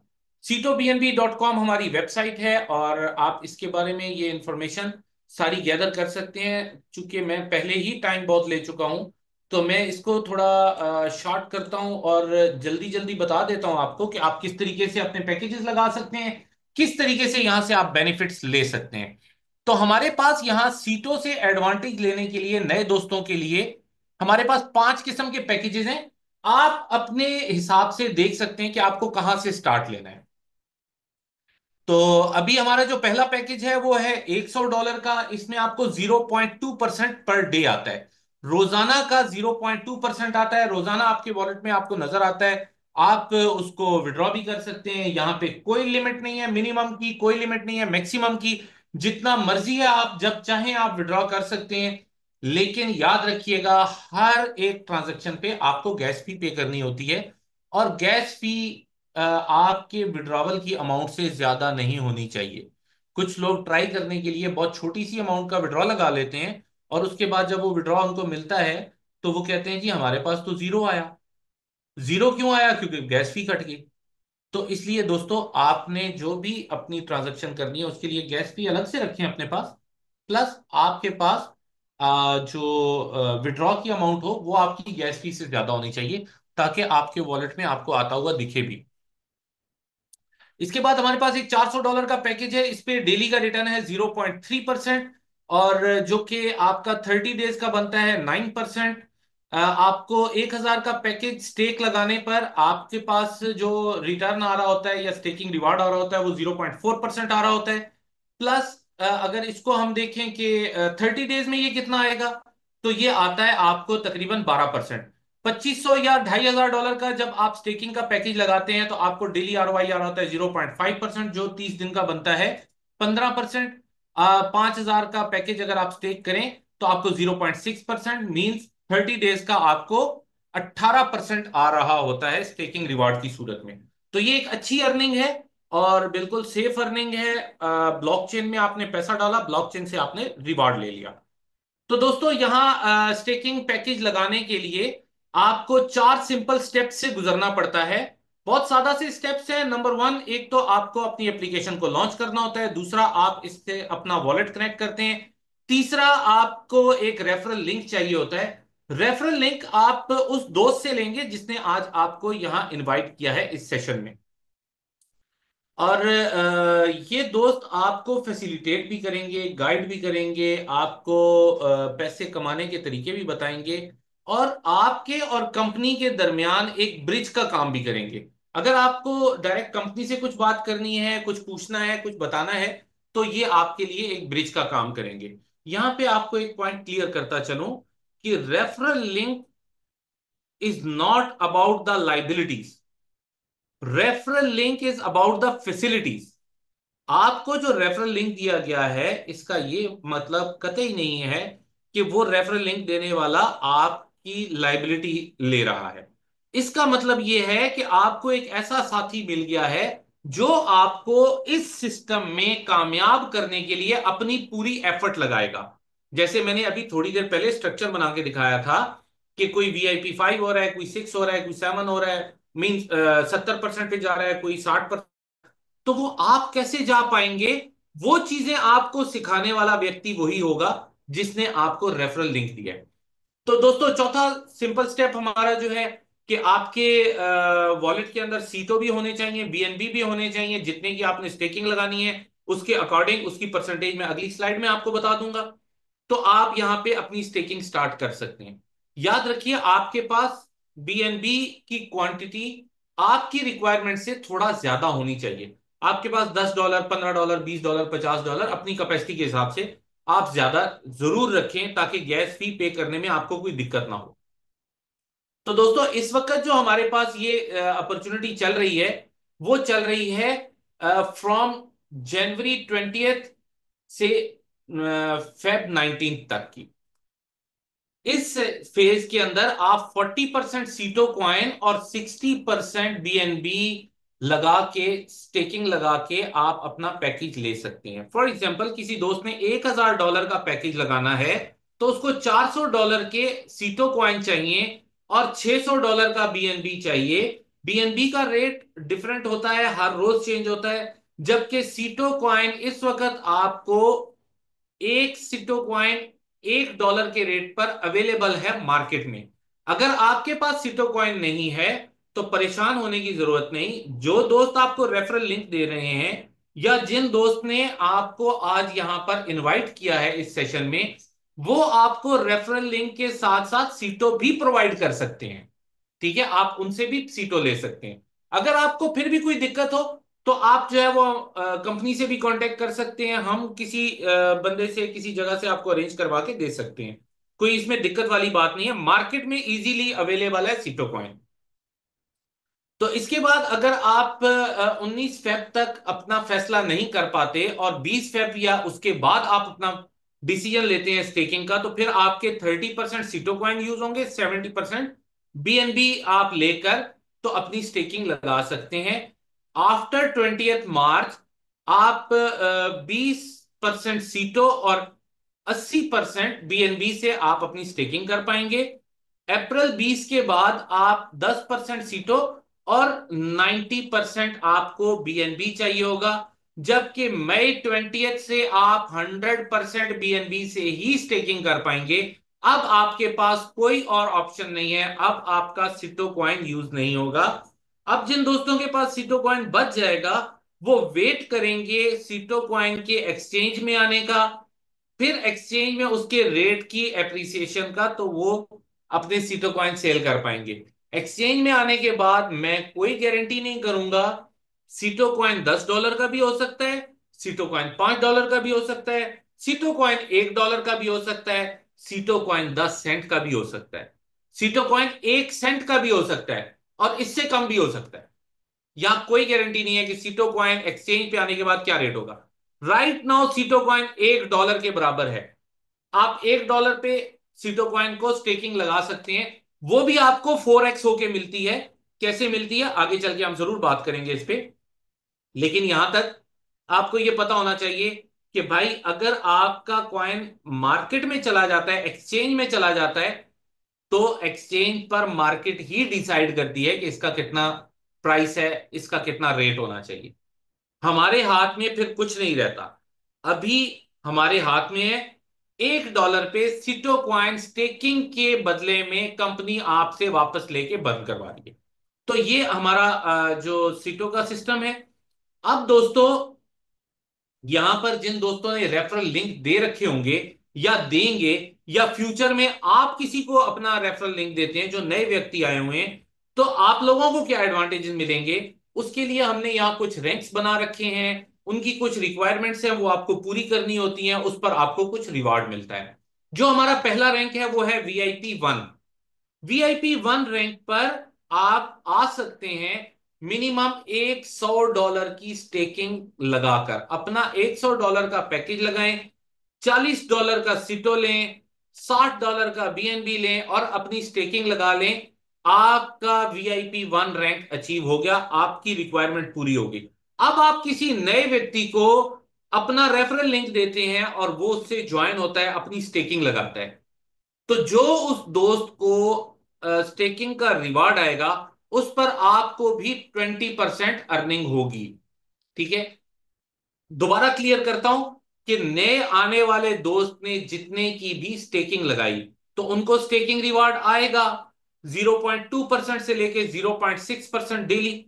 CitoBNB.com हमारी वेबसाइट है, और आप इसके बारे में ये इंफॉर्मेशन सारी गैदर कर सकते हैं। चूंकि मैं पहले ही टाइम बहुत ले चुका हूं, तो मैं इसको थोड़ा शॉर्ट करता हूं और जल्दी जल्दी बता देता हूं आपको कि आप किस तरीके से अपने पैकेजेस लगा सकते हैं, किस तरीके से यहां से आप बेनिफिट्स ले सकते हैं। तो हमारे पास यहां सीटों से एडवांटेज लेने के लिए नए दोस्तों के लिए हमारे पास 5 किस्म के पैकेजेस हैं। आप अपने हिसाब से देख सकते हैं कि आपको कहां से स्टार्ट लेना है। तो अभी हमारा जो पहला पैकेज है वो है $100 का। इसमें आपको 0.2% पर डे आता है। रोजाना का 0.2% आता है, रोजाना आपके वॉलेट में आपको नजर आता है। आप उसको विड्रॉ भी कर सकते हैं। यहाँ पे कोई लिमिट नहीं है मिनिमम की, कोई लिमिट नहीं है मैक्सिमम की। जितना मर्जी है आप जब चाहें आप विड्रॉ कर सकते हैं। लेकिन याद रखिएगा, हर एक ट्रांजैक्शन पे आपको गैस फी पे करनी होती है, और गैस फी आपके विड्रॉवल की अमाउंट से ज्यादा नहीं होनी चाहिए। कुछ लोग ट्राई करने के लिए बहुत छोटी सी अमाउंट का विड्रॉ लगा लेते हैं, और उसके बाद जब वो विड्रॉ उनको मिलता है, तो वो कहते हैं जी हमारे पास तो जीरो आया। जीरो क्यों आया? क्योंकि गैस फी कट गई। तो इसलिए दोस्तों, आपने जो भी अपनी ट्रांजैक्शन करनी है उसके लिए गैस फी अलग से रखें अपने पास। प्लस आपके पास जो विड्रॉ की अमाउंट हो वो आपकी गैस फी से ज्यादा होनी चाहिए, ताकि आपके वॉलेट में आपको आता हुआ दिखे भी। इसके बाद हमारे पास एक $400 का पैकेज है। इस पे डेली का रिटर्न है 0.3%, और जो कि आपका 30 डेज का बनता है 9%। आपको 1,000 का पैकेज स्टेक लगाने पर आपके पास जो रिटर्न आ रहा होता है या स्टेकिंग रिवार्ड आ रहा होता है वो 0.4% आ रहा होता है। प्लस अगर इसको हम देखें कि 30 डेज में ये कितना आएगा, तो ये आता है आपको तकरीबन 12%। 2500 या $2,500 का जब आप स्टेकिंग का पैकेज लगाते हैं, तो आपको डेली आरओआई आ रहा होता है 0.5%, जो 30 दिन का बनता है 15%। 5,000 का पैकेज अगर आप स्टेक करें, तो आपको 0.6%, मीन्स 30 डेज का आपको 18% आ रहा होता है स्टेकिंग रिवार्ड की सूरत में। तो ये एक अच्छी अर्निंग है और बिल्कुल सेफ अर्निंग है। ब्लॉकचेन में आपने पैसा डाला, ब्लॉकचेन से आपने रिवार्ड ले लिया। तो दोस्तों यहाँ स्टेकिंग पैकेज लगाने के लिए आपको 4 सिंपल स्टेप्स से गुजरना पड़ता है। बहुत सादा से स्टेप्स है। नंबर 1, एक तो आपको अपनी एप्लीकेशन को लॉन्च करना होता है। दूसरा, आप इससे अपना वॉलेट कनेक्ट करते हैं। तीसरा, आपको एक रेफरल लिंक चाहिए होता है। रेफरल लिंक आप उस दोस्त से लेंगे जिसने आज आपको यहाँ इनवाइट किया है इस सेशन में। और ये दोस्त आपको फैसिलिटेट भी करेंगे, गाइड भी करेंगे, आपको पैसे कमाने के तरीके भी बताएंगे, और आपके और कंपनी के दरमियान एक ब्रिज का काम भी करेंगे। अगर आपको डायरेक्ट कंपनी से कुछ बात करनी है, कुछ पूछना है, कुछ बताना है, तो ये आपके लिए एक ब्रिज का काम करेंगे। यहां पे आपको एक पॉइंट क्लियर करता चलूं कि referral link is not about the liabilities, referral link is about the facilities. आपको जो रेफरल लिंक दिया गया है इसका ये मतलब कतई नहीं है कि वो रेफरल लिंक देने वाला आपकी लाइबिलिटी ले रहा है। इसका मतलब ये है कि आपको एक ऐसा साथी मिल गया है जो आपको इस सिस्टम में कामयाब करने के लिए अपनी पूरी एफर्ट लगाएगा। जैसे मैंने अभी थोड़ी देर पहले स्ट्रक्चर बना के दिखाया था कि कोई VIP 5 हो रहा है, कोई 6 हो रहा है, कोई 7 हो रहा है, मीन 70% पे जा रहा है, कोई 60%। तो वो आप कैसे जा पाएंगे, वो चीजें आपको सिखाने वाला व्यक्ति वही होगा जिसने आपको रेफरल लिंक दिया है। तो दोस्तों, चौथा सिंपल स्टेप हमारा जो है कि आपके वॉलेट के अंदर सीटो भी होने चाहिए, BNB भी होने चाहिए। जितने की आपने स्टेकिंग लगानी है उसके अकॉर्डिंग उसकी परसेंटेज मैं अगली स्लाइड में आपको बता दूंगा। तो आप यहां पे अपनी स्टेकिंग स्टार्ट कर सकते हैं। याद रखिए, आपके पास BNB की क्वांटिटी आपकी रिक्वायरमेंट से थोड़ा ज्यादा होनी चाहिए। आपके पास $10, $15, $20, $50 अपनी कैपेसिटी के हिसाब से आप ज्यादा जरूर रखें ताकि गैस फी पे करने में आपको कोई दिक्कत ना हो। तो दोस्तों, इस वक्त जो हमारे पास ये अपॉर्चुनिटी चल रही है वो चल रही है फ्रॉम January 20 से Feb 19 तक की। इस फेज के अंदर आप 40% सीटो कॉइन और 60% BNB लगा के, स्टेकिंग लगा के आप अपना पैकेज ले सकते हैं। फॉर एग्जाम्पल, किसी दोस्त ने $1000 का पैकेज लगाना है तो उसको $400 के सीटो कॉइन चाहिए और $600 का BNB चाहिए। BNB का रेट डिफरेंट होता है, हर रोज चेंज होता है, जबकि सीटो कॉइन इस वक्त आपको एक सिटो कॉइन $1 के रेट पर अवेलेबल है मार्केट में। अगर आपके पास सिटो कॉइन नहीं है तो परेशान होने की जरूरत नहीं। जो दोस्त आपको रेफरल लिंक दे रहे हैं या जिन दोस्त ने आपको आज यहां पर इनवाइट किया है इस सेशन में, वो आपको रेफरल लिंक के साथ साथ सीटो भी प्रोवाइड कर सकते हैं। ठीक है, आप उनसे भी सीटों ले सकते हैं। अगर आपको फिर भी कोई दिक्कत हो तो आप जो है वो कंपनी से भी कांटेक्ट कर सकते हैं। हम किसी बंदे से, किसी जगह से आपको अरेंज करवा के दे सकते हैं। कोई इसमें दिक्कत वाली बात नहीं है, मार्केट में इजीली अवेलेबल है सीटो कॉइन। तो इसके बाद अगर आप 19 फेब तक अपना फैसला नहीं कर पाते और 20 फेब या उसके बाद आप अपना डिसीजन लेते हैं स्टेकिंग का, तो फिर आपके 30% सीटो कॉइन यूज होंगे, 70% BNB आप लेकर तो अपनी स्टेकिंग लगा सकते हैं। आफ्टर 20 मार्च आप 20% सीटो और 80% BNB से आप अपनी स्टेकिंग कर पाएंगे। अप्रैल 20 के बाद आप 10% सीटों और 90% आपको BNB चाहिए होगा। जबकि मई 20 से आप 100% BNB से ही स्टेकिंग कर पाएंगे। अब आपके पास कोई और ऑप्शन नहीं है, अब आपका सिटो कॉइन यूज नहीं होगा। अब जिन दोस्तों के पास सिटो कॉइन बच जाएगा वो वेट करेंगे सिटो कॉइन के एक्सचेंज में आने का, फिर एक्सचेंज में उसके रेट की एप्रिसिएशन का, तो वो अपने सीटो कॉइन सेल कर पाएंगे। एक्सचेंज में आने के बाद मैं कोई गारंटी नहीं करूंगा, सीटो कॉइन $10 का भी हो सकता है, सीटो कॉइन $5 का भी हो सकता है, सीटो कॉइन $1 का भी हो सकता है, सीटो कॉइन 10 सेंट का भी हो सकता है, सीटो कॉइन 1 सेंट का भी हो सकता है, और इससे कम भी हो सकता है। यहां कोई गारंटी नहीं है कि सीटो कॉइन एक्सचेंज पे आने के बाद क्या रेट होगा। राइट नाउ सीटो कॉइन $1 के बराबर है। आप $1 पे सीटो कॉइन को स्टेकिंग लगा सकते हैं। वो भी आपको 4x होके मिलती है कैसे मिलती है आगे चल के हम जरूर बात करेंगे इस पे। लेकिन यहां तक आपको यह पता होना चाहिए कि भाई अगर आपका कॉइन मार्केट में चला जाता है, एक्सचेंज में चला जाता है, तो एक्सचेंज पर मार्केट ही डिसाइड करती है कि इसका कितना प्राइस है, इसका कितना रेट होना चाहिए। हमारे हाथ में फिर कुछ नहीं रहता। अभी हमारे हाथ में है $1 पे सिटो कॉइन स्टेकिंग के बदले में कंपनी आपसे वापस लेके बंद करवा रही है। तो ये हमारा जो सिटो का सिस्टम है। अब दोस्तों, यहां पर जिन दोस्तों ने रेफरल लिंक दे रखे होंगे या देंगे, या फ्यूचर में आप किसी को अपना रेफरल लिंक देते हैं जो नए व्यक्ति आए हुए हैं, तो आप लोगों को क्या एडवांटेजेस मिलेंगे, उसके लिए हमने यहाँ कुछ रैंक्स बना रखे हैं। उनकी कुछ रिक्वायरमेंट्स हैं, वो आपको पूरी करनी होती हैं, उस पर आपको कुछ रिवार्ड मिलता है। जो हमारा पहला रैंक है वो है VIP 1। VIP 1 रैंक पर आप आ सकते हैं मिनिमम $100 की स्टेकिंग लगाकर। अपना $100 का पैकेज लगाएं, $40 का सिटो लें, $60 का BNB लें और अपनी स्टेकिंग लगा लें। आपका VIP 1 रैंक अचीव हो गया, आपकी रिक्वायरमेंट पूरी होगी। अब आप किसी नए व्यक्ति को अपना रेफरल लिंक देते हैं और वो उससे ज्वाइन होता है, अपनी स्टेकिंग लगाता है, तो जो उस दोस्त को स्टेकिंग का रिवार्ड आएगा, उस पर आपको भी 20% अर्निंग होगी। ठीक है, दोबारा क्लियर करता हूं कि नए आने वाले दोस्त ने जितने की भी स्टेकिंग लगाई, तो उनको स्टेकिंग रिवार्ड आएगा 0.2% से लेके 0.6% डेली।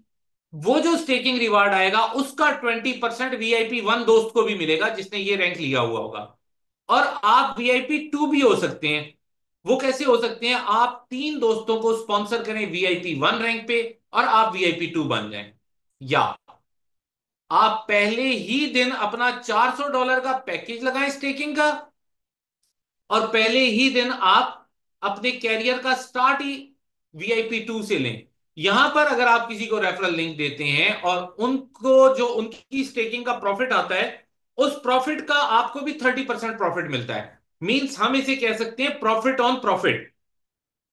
वो जो स्टेकिंग रिवार्ड आएगा उसका 20% VIP 1 दोस्त को भी मिलेगा जिसने ये रैंक लिया हुआ होगा। और आप VIP 2 भी हो सकते हैं। वो कैसे हो सकते हैं, आप 3 दोस्तों को स्पॉन्सर करें VIP 1 रैंक पे और आप VIP 2 बन जाएं। या आप पहले ही दिन अपना $400 का पैकेज लगाएं स्टेकिंग का, और पहले ही दिन आप अपने कैरियर का स्टार्ट ही VIP 2 से लें। यहां पर अगर आप किसी को रेफरल लिंक देते हैं और उनको जो उनकी स्टेकिंग का प्रॉफिट आता है, उस प्रॉफिट का आपको भी 30% प्रॉफिट मिलता है। मींस हम इसे कह सकते हैं प्रॉफिट ऑन प्रॉफिट।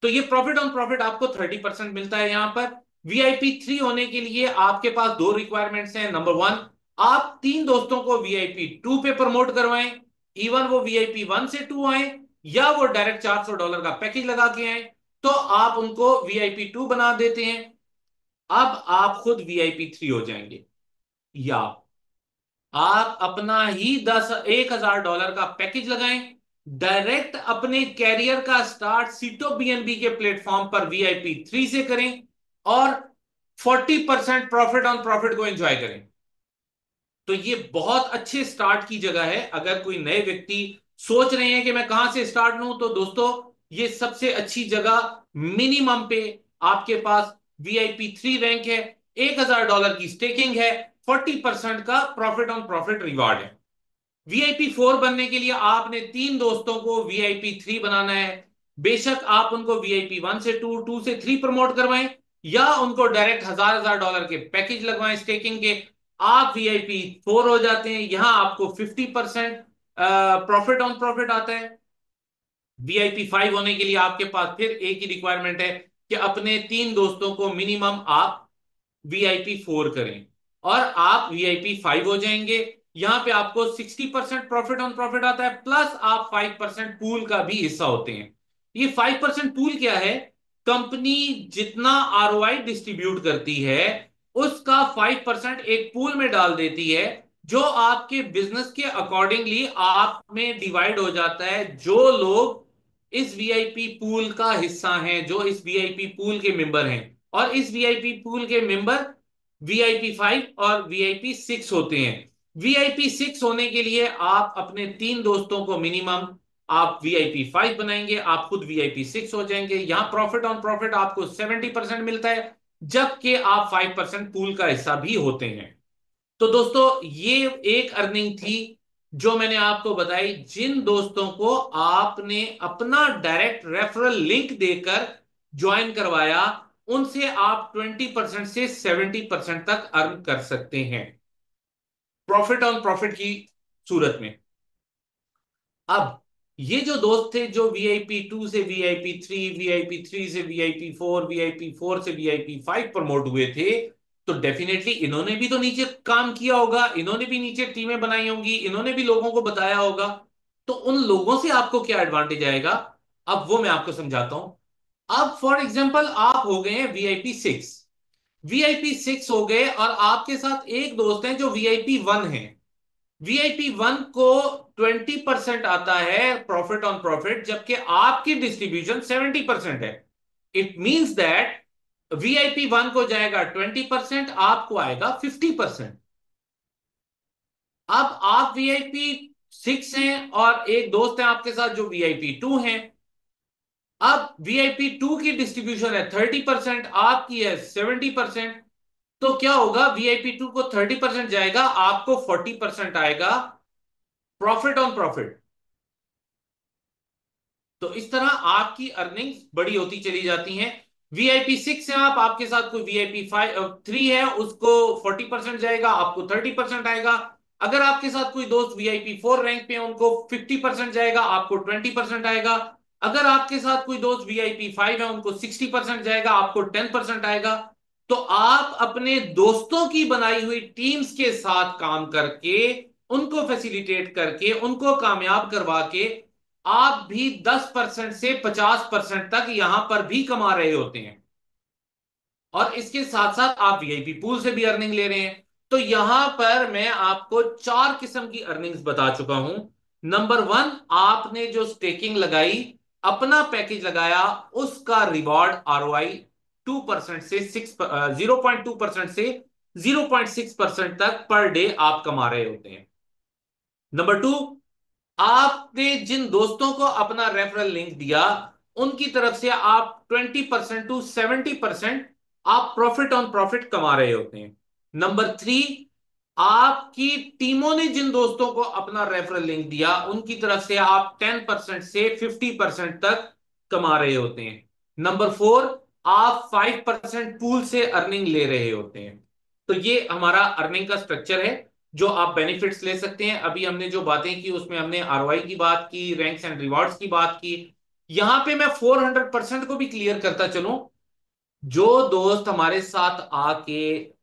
तो ये प्रॉफिट ऑन प्रॉफिट आपको 30% मिलता है यहां पर। VIP 3 होने के लिए आपके पास दो रिक्वायरमेंट्स हैं। नंबर 1, आप 3 दोस्तों को VIP 2 पे प्रमोट करवाएं। इवन वो VIP 1 से 2 आए या वो डायरेक्ट $400 का पैकेज लगा के आए, तो आप उनको VIP 2 बना देते हैं। अब आप खुद VIP 3 हो जाएंगे। या आप अपना ही 1,000 का पैकेज लगाएं, डायरेक्ट अपने कैरियर का स्टार्ट सीटो BNB के प्लेटफॉर्म पर VIP 3 से करें और 40% प्रॉफिट ऑन प्रॉफिट को एंजॉय करें। तो ये बहुत अच्छे स्टार्ट की जगह है। अगर कोई नए व्यक्ति सोच रहे हैं कि मैं कहां से स्टार्ट लूं, तो दोस्तों ये सबसे अच्छी जगह मिनिमम पे आपके पास VIP 3 रैंक है, $1,000 की स्टेकिंग है, 40% का प्रॉफिट ऑन प्रॉफिट रिवार्ड है। VIP 4 बनने के लिए आपने 3 दोस्तों को VIP 3 बनाना है। बेशक आप उनको VIP 1 से 2, 2 से 3 प्रमोट करवाएं, या उनको डायरेक्ट हजार हजार डॉलर के पैकेज लगवाएं स्टेकिंग के, आप VIP 4 हो जाते हैं। यहां आपको 50% प्रॉफिट ऑन प्रॉफिट आता है। VIP 5 होने के लिए आपके पास फिर एक ही रिक्वायरमेंट है कि अपने 3 दोस्तों को मिनिमम आप VIP 4 करें और आप VIP 5 हो जाएंगे। यहां पे आपको 60% प्रॉफिट ऑन प्रॉफिट आता है, प्लस आप 5% पूल का भी हिस्सा होते हैं। ये 5% पूल क्या है, कंपनी जितना ROI डिस्ट्रीब्यूट करती है उसका 5% एक पूल में डाल देती है, जो आपके बिजनेस के अकॉर्डिंगली आप में डिवाइड हो जाता है। जो लोग इस VIP पूल का हिस्सा हैं, जो इस VIP पूल के मेंबर हैं, और इस VIP पूल के मेंबर VIP 5 और VIP 6 होते हैं। VIP 6 होने के लिए आप अपने 3 दोस्तों को मिनिमम आप VIP 5 बनाएंगे, आप खुद VIP 6 हो जाएंगे। यहां प्रॉफिट ऑन प्रॉफिट आपको 70% मिलता है, जबकि आप 5% पूल का हिस्सा भी होते हैं। तो दोस्तों ये एक अर्निंग थी जो मैंने आपको बताई। जिन दोस्तों को आपने अपना डायरेक्ट रेफरल लिंक देकर ज्वाइन करवाया, उनसे आप 20% से 70% तक अर्न कर सकते हैं प्रॉफिट ऑन प्रॉफिट की सूरत में। अब ये जो दोस्त थे जो VIP 2 से VIP 3, VIP 3 से VIP 4, VIP 4 से VIP 5 प्रमोट हुए थे, तो डेफिनेटली इन्होंने भी तो नीचे काम किया होगा, इन्होंने भी नीचे टीमें बनाई होंगी, इन्होंने भी लोगों को बताया होगा। तो उन लोगों से आपको क्या एडवांटेज आएगा, अब वो मैं आपको समझाता हूं। अब फॉर एग्जाम्पल आप हो गए हैं VIP 6, VIP 6 हो गए, और आपके साथ एक दोस्त है जो VIP 1 है। VIP 1 को 20% आता है प्रॉफिट ऑन प्रॉफिट, जबकि आपकी डिस्ट्रीब्यूशन 70% है। इट मींस दैट VIP 1 को जाएगा 20%, आपको आएगा 50%। अब आप VIP 6 हैं और एक दोस्त है आपके साथ जो VIP 2 है। अब VIP 2 की डिस्ट्रीब्यूशन है 30%, आपकी है 70%। तो क्या होगा, VIP 2 को 30% जाएगा, आपको 40% आएगा प्रॉफिट ऑन प्रॉफिट। तो इस तरह आपकी अर्निंग्स बड़ी होती चली जाती हैं। VIP 6 है आप, आपके साथ कोई VIP 3 है, उसको 40% जाएगा, आपको 30% आएगा। अगर आपके साथ कोई दोस्त VIP 4 रैंक पे है, उनको 50% जाएगा, आपको 20% आएगा। अगर आपके साथ कोई दोस्त VIP 5 है, उनको 60% जाएगा, आपको 10% आएगा। तो आप अपने दोस्तों की बनाई हुई टीम्स के साथ काम करके, उनको फैसिलिटेट करके, उनको कामयाब करवा के, आप भी 10% से 50% तक यहां पर भी कमा रहे होते हैं। और इसके साथ साथ आप VIP पूल से भी अर्निंग ले रहे हैं। तो यहां पर मैं आपको चार किस्म की अर्निंग्स बता चुका हूं। नंबर 1, आपने जो स्टेकिंग लगाई, अपना पैकेज लगाया, उसका रिवॉर्ड ROI 2% से 0.2% से 0.6% तक पर डे आप कमा रहे होते हैं। नंबर 2, आपने जिन दोस्तों को अपना रेफरल लिंक दिया, उनकी तरफ से आप 20% to 70% आप प्रॉफिट ऑन प्रॉफिट कमा रहे होते हैं। नंबर 3, आपकी टीमों ने जिन दोस्तों को अपना रेफरल लिंक दिया, उनकी तरफ से आप 10% से 50% तक कमा रहे होते हैं। नंबर 4, आप 5% पूल से अर्निंग ले रहे होते हैं। तो ये हमारा अर्निंग का स्ट्रक्चर है, जो आप बेनिफिट्स ले सकते हैं। अभी हमने जो बातें की उसमें हमने ROI की बात की, रैंक्स एंड रिवॉर्ड्स की बात की। यहां पे मैं 400% को भी क्लियर करता चलूं। जो दोस्त हमारे साथ आके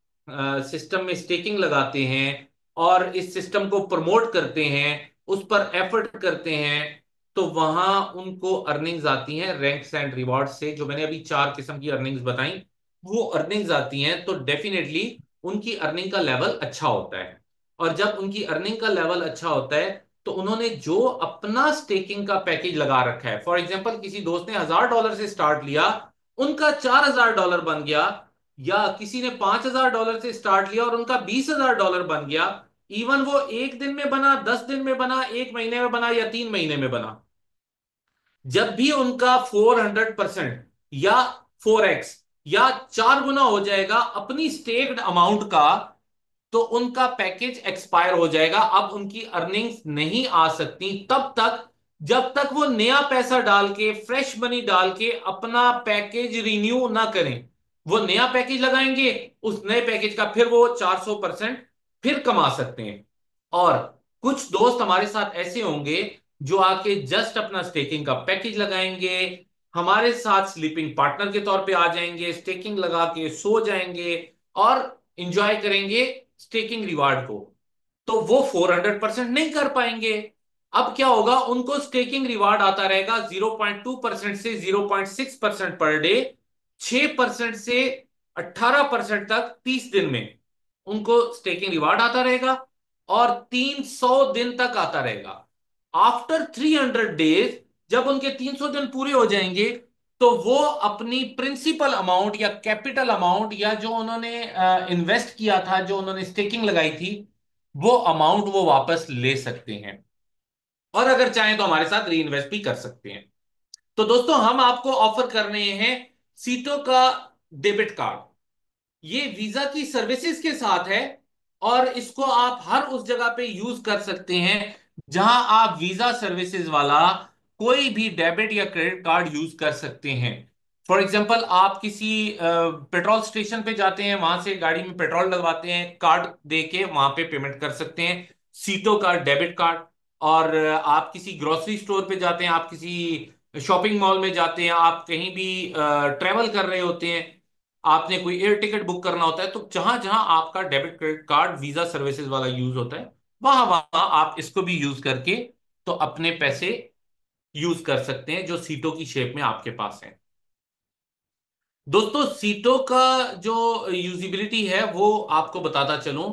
सिस्टम में स्टेकिंग लगाते हैं और इस सिस्टम को प्रमोट करते हैं, उस पर एफर्ट करते हैं, तो वहां उनको अर्निंग्स आती हैं रैंक्स एंड रिवॉर्ड से। जो मैंने अभी चार किस्म की अर्निंग्स बताई, वो अर्निंग्स आती हैं, तो डेफिनेटली उनकी अर्निंग का लेवल अच्छा होता है। और जब उनकी अर्निंग का लेवल अच्छा होता है, तो उन्होंने जो अपना स्टेकिंग का पैकेज लगा रखा है, फॉर एग्जाम्पल किसी दोस्त ने $1000 से स्टार्ट लिया, उनका $4000 बन गया, या किसी ने $5000 से स्टार्ट लिया और उनका $20000 बन गया। इवन वो एक दिन में बना, 10 दिन में बना, एक महीने में बना, या 3 महीने में बना, जब भी उनका 400% या 4x या 4 गुना हो जाएगा अपनी स्टेक्ड अमाउंट का, तो उनका पैकेज एक्सपायर हो जाएगा। अब उनकी अर्निंग्स नहीं आ सकती तब तक, जब तक वो नया पैसा डाल के, फ्रेश मनी डाल के अपना पैकेज रिन्यू ना करें। वो नया पैकेज लगाएंगे, उस नए पैकेज का फिर वो 400% फिर कमा सकते हैं। और कुछ दोस्त हमारे साथ ऐसे होंगे जो आके जस्ट अपना स्टेकिंग का पैकेज लगाएंगे, हमारे साथ स्लीपिंग पार्टनर के तौर पे आ जाएंगे, स्टेकिंग लगा के सो जाएंगे और इंजॉय करेंगे स्टेकिंग रिवार्ड को। तो वो 400% नहीं कर पाएंगे। अब क्या होगा, उनको स्टेकिंग रिवार्ड आता रहेगा 0.2% से 0.6% पर डे, 6% से 18% तक 30 दिन में उनको स्टेकिंग रिवार्ड आता रहेगा, और 300 दिन तक आता रहेगा। आफ्टर 300 डेज, जब उनके 300 दिन पूरे हो जाएंगे, तो वो अपनी प्रिंसिपल अमाउंट या कैपिटल अमाउंट, या जो उन्होंने इन्वेस्ट किया था, जो उन्होंने स्टेकिंग लगाई थी, वो अमाउंट वो वापस ले सकते हैं। और अगर चाहें तो हमारे साथ री इन्वेस्ट भी कर सकते हैं। तो दोस्तों, हम आपको ऑफर कर रहे हैं सीटो का डेबिट कार्ड। ये वीजा की सर्विसेज के साथ है, और इसको आप हर उस जगह पे यूज कर सकते हैं जहां आप वीजा सर्विसेज वाला कोई भी डेबिट या क्रेडिट कार्ड यूज कर सकते हैं। फॉर एग्जांपल, आप किसी पेट्रोल स्टेशन पे जाते हैं, वहां से गाड़ी में पेट्रोल डलवाते हैं, कार्ड दे के वहां पे पेमेंट कर सकते हैं, सीटो का डेबिट कार्ड। और आप किसी ग्रोसरी स्टोर पे जाते हैं, आप किसी शॉपिंग मॉल में जाते हैं, आप कहीं भी ट्रेवल कर रहे होते हैं, आपने कोई एयर टिकट बुक करना होता है, तो जहां जहां आपका debit credit card visa services वाला यूज होता है, वहां वहां आप इसको भी यूज करके तो अपने पैसे यूज कर सकते हैं जो सीटों की शेप में आपके पास है। दोस्तों, सीटों का जो यूजिबिलिटी है वो आपको बताता चलूं,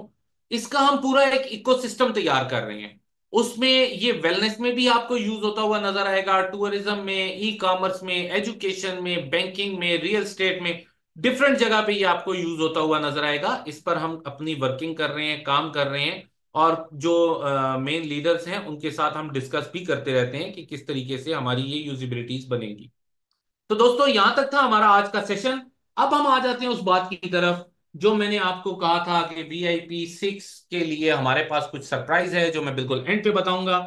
इसका हम पूरा एक इकोसिस्टम तैयार कर रहे हैं। उसमें ये वेलनेस में भी आपको यूज होता हुआ नजर आएगा, टूरिज्म में, ई कॉमर्स में, एजुकेशन में, बैंकिंग में, रियल स्टेट में, डिफरेंट जगह पे ये आपको यूज होता हुआ नजर आएगा। इस पर हम अपनी वर्किंग कर रहे हैं, काम कर रहे हैं, और जो मेन लीडर्स हैं उनके साथ हम डिस्कस भी करते रहते हैं कि किस तरीके से हमारी ये यूजिबिलिटीज बनेंगी। तो दोस्तों, यहां तक था हमारा आज का सेशन। अब हम आ जाते हैं उस बात की तरफ जो मैंने आपको कहा था कि VIP 6 के लिए हमारे पास कुछ सरप्राइज है जो मैं बिल्कुल एंड पे बताऊंगा।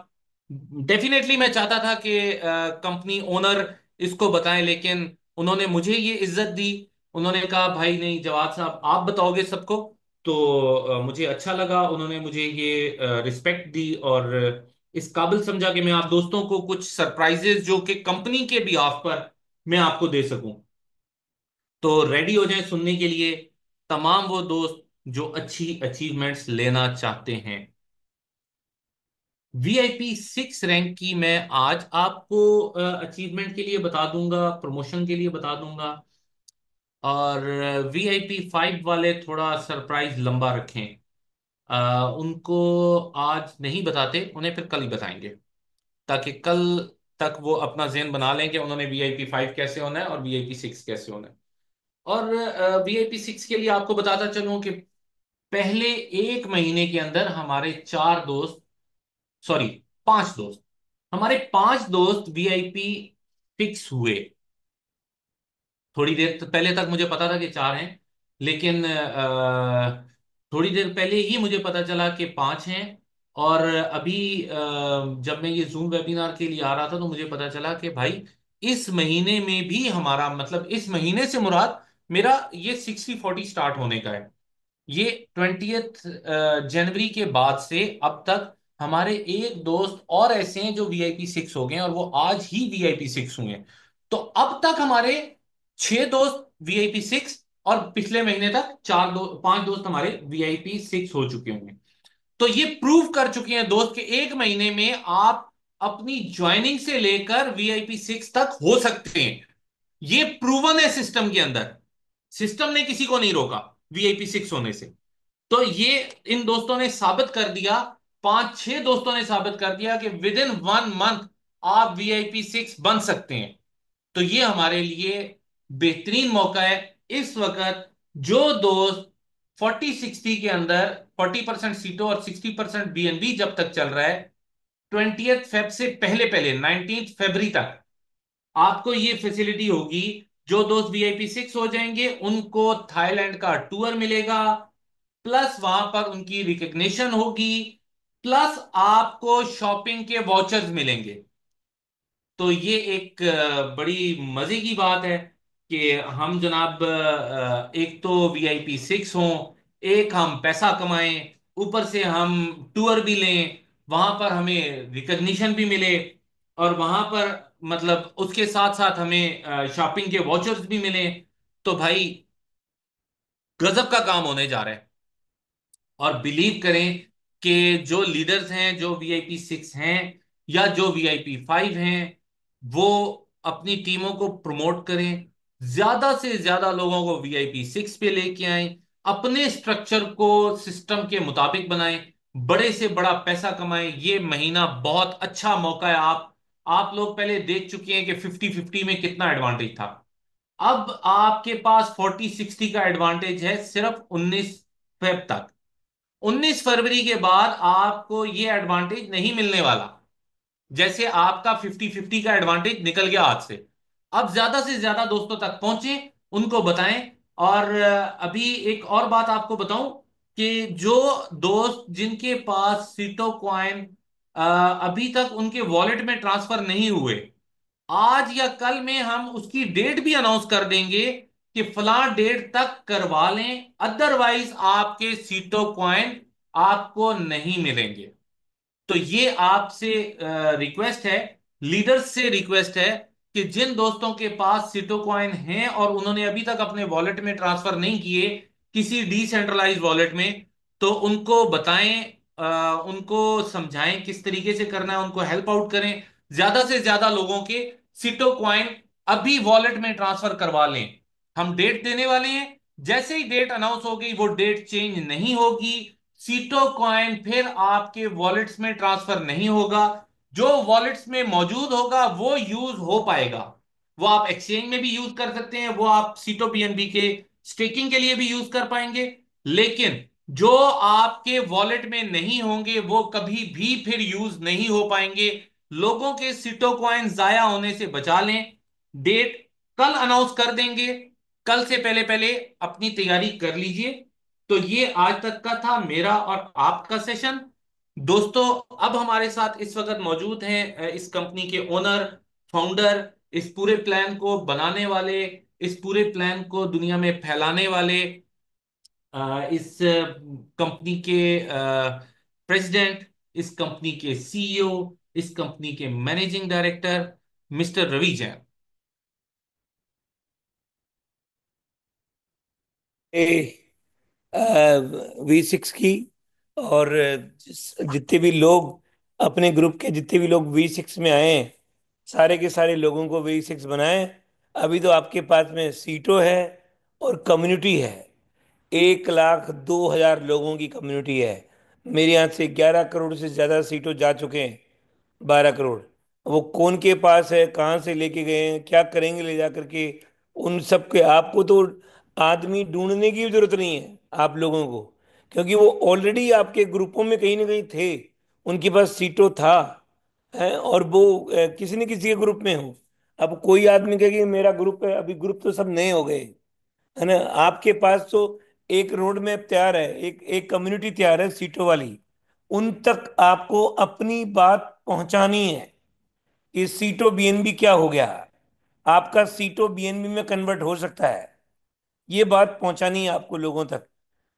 डेफिनेटली मैं चाहता था कि कंपनी ओनर इसको बताएं, लेकिन उन्होंने मुझे ये इज्जत दी। उन्होंने कहा भाई नहीं जवाब साहब, आप बताओगे सबको। तो मुझे अच्छा लगा, उन्होंने मुझे ये रिस्पेक्ट दी और इस काबिल समझा कि मैं आप दोस्तों को कुछ सरप्राइजेस जो कि कंपनी के भी ऑफ पर मैं आपको दे सकूं। तो रेडी हो जाएं सुनने के लिए तमाम वो दोस्त जो अच्छी अचीवमेंट्स लेना चाहते हैं। VIP 6 रैंक की मैं आज आपको अचीवमेंट के लिए बता दूंगा, प्रमोशन के लिए बता दूंगा। और VIP 5 वाले थोड़ा सरप्राइज लंबा रखें, उनको आज नहीं बताते, उन्हें फिर कल ही बताएंगे, ताकि कल तक वो अपना ज़हन बना लें कि उन्होंने VIP 5 कैसे होना है और VIP 6 कैसे होना है। और VIP 6 के लिए आपको बताता चलूं कि पहले एक महीने के अंदर हमारे 4 दोस्त, सॉरी 5 दोस्त, हमारे 5 दोस्त VIP फिक्स हुए। थोड़ी देर पहले तक मुझे पता था कि 4 हैं, लेकिन थोड़ी देर पहले ही मुझे पता चला कि 5 हैं। और अभी जब मैं ये जूम वेबिनार के लिए आ रहा था तो मुझे पता चला कि भाई इस महीने में भी हमारा, मतलब इस महीने से मुराद मेरा ये 60/40 स्टार्ट होने का है। ये 20 जनवरी के बाद से अब तक हमारे एक दोस्त और ऐसे हैं जो VIP 6 हो गए हैं, और वो आज ही VIP 6 हुए हैं। तो अब तक हमारे 6 दोस्त VIP 6, और पिछले महीने तक 5 दोस्त हमारे VIP 6 हो चुके होंगे। तो ये प्रूव कर चुके हैं दोस्त कि एक महीने में आप अपनी ज्वाइनिंग से लेकर VIP 6 तक हो सकते हैं। ये प्रूवन है सिस्टम के अंदर। सिस्टम ने किसी को नहीं रोका VIP 6 होने से। तो ये इन दोस्तों ने साबित कर दिया, 5 6 दोस्तों ने साबित कर दिया कि विद इन 1 मंथ आप VIP 6 बन सकते हैं। तो ये हमारे लिए बेहतरीन मौका है। इस वक्त जो दोस्त 40/60 के अंदर 40% सीटों और 60% BNB जब तक चल रहा है, 20 फेब से पहले पहले 19 फरवरी तक आपको ये फैसिलिटी होगी। जो दोस्त VIP 6 हो जाएंगे उनको थाईलैंड का टूर मिलेगा, प्लस वहां पर उनकी रिकग्निशन होगी, प्लस आपको शॉपिंग के वाउचर्स मिलेंगे। तो ये एक बड़ी मजे की बात है कि हम जनाब एक तो VIP 6 हों, एक हम पैसा कमाएं, ऊपर से हम टूर भी लें, वहां पर हमें रिकग्निशन भी मिले, और वहां पर मतलब उसके साथ साथ हमें शॉपिंग के वाउचर्स भी मिले। तो भाई गजब का काम होने जा रहा है। और बिलीव करें कि जो लीडर्स हैं, जो VIP 6 हैं या जो VIP 5 हैं, वो अपनी टीमों को प्रमोट करें, ज्यादा से ज्यादा लोगों को VIP 6 पे लेके आएं, अपने स्ट्रक्चर को सिस्टम के मुताबिक बनाएं, बड़े से बड़ा पैसा कमाएं। ये महीना बहुत अच्छा मौका है। आप लोग पहले देख चुके हैं कि 50/50 में कितना एडवांटेज था। अब आपके पास 40/60 का एडवांटेज है सिर्फ 19 फेब तक। 19 फरवरी के बाद आपको ये एडवांटेज नहीं मिलने वाला। जैसे आपका 50/50 का एडवांटेज निकल गया हाथ से। अब ज्यादा से ज्यादा दोस्तों तक पहुंचे, उनको बताएं। और अभी एक और बात आपको बताऊं कि जो दोस्त जिनके पास सीटो कॉइन अभी तक उनके वॉलेट में ट्रांसफर नहीं हुए, आज या कल में हम उसकी डेट भी अनाउंस कर देंगे कि फलां डेट तक करवा लें, अदरवाइज आपके सीटो कॉइन आपको नहीं मिलेंगे। तो ये आपसे रिक्वेस्ट है, लीडर्स से रिक्वेस्ट है, कि जिन दोस्तों के पास सीटो कॉइन हैं और उन्होंने अभी तक अपने वॉलेट में ट्रांसफर नहीं किए किसी डिसेंट्रलाइज वॉलेट में, तो उनको बताएं, उनको समझाएं किस तरीके से करना है, उनको हेल्प आउट करें, ज्यादा से ज्यादा लोगों के सीटो क्वाइन अभी वॉलेट में ट्रांसफर करवा लें। हम डेट देने वाले हैं, जैसे ही डेट अनाउंस हो गई वो डेट चेंज नहीं होगी, सीटो क्वाइन फिर आपके वॉलेट्स में ट्रांसफर नहीं होगा। जो वॉलेट्स में मौजूद होगा वो यूज हो पाएगा, वो आप एक्सचेंज में भी यूज कर सकते हैं, वो आप सीटो बीएनबी के स्टेकिंग के लिए भी यूज कर पाएंगे। लेकिन जो आपके वॉलेट में नहीं होंगे वो कभी भी फिर यूज नहीं हो पाएंगे। लोगों के सीटो कॉइन जाया होने से बचा लें। डेट कल अनाउंस कर देंगे, कल से पहले पहले अपनी तैयारी कर लीजिए। तो ये आज तक का था मेरा और आपका सेशन। दोस्तों, अब हमारे साथ इस वक्त मौजूद हैं इस कंपनी के ओनर, फाउंडर, इस पूरे प्लान को बनाने वाले, इस पूरे प्लान को दुनिया में फैलाने वाले, इस कंपनी के प्रेसिडेंट, इस कंपनी के सीईओ, इस कंपनी के managing director, mister Ravi Jain. V6 की, और जितने भी लोग, अपने ग्रुप के जितने भी लोग V6 में आए हैं, सारे के सारे लोगों को V6 बनाएं। अभी तो आपके पास में सीटों है और कम्युनिटी है। 1,02,000 लोगों की कम्युनिटी है। मेरे यहाँ से 11 करोड़ से ज्यादा सीटों जा चुके हैं। 12 करोड़। वो कौन के पास है, कहाँ से लेके गए हैं, क्या करेंगे ले जा करके, उन सब के आपको तो आदमी ढूंढने की भी जरूरत नहीं है आप लोगों को, क्योंकि वो ऑलरेडी आपके ग्रुपों में कहीं ना कहीं थे। उनके पास सीटों था है, और वो किसी न किसी के ग्रुप में हो। अब कोई आदमी कहे कि मेरा ग्रुप है, अभी ग्रुप तो सब नए हो गए, है ना। आपके पास तो एक रोड मैप तैयार है, एक एक कम्युनिटी तैयार है सीटों वाली। उन तक आपको अपनी बात पहुंचानी है कि सीटों बीएनबी क्या हो गया, आपका सीटों बीएनबी में कन्वर्ट हो सकता है। ये बात पहुंचानी है आपको लोगों तक,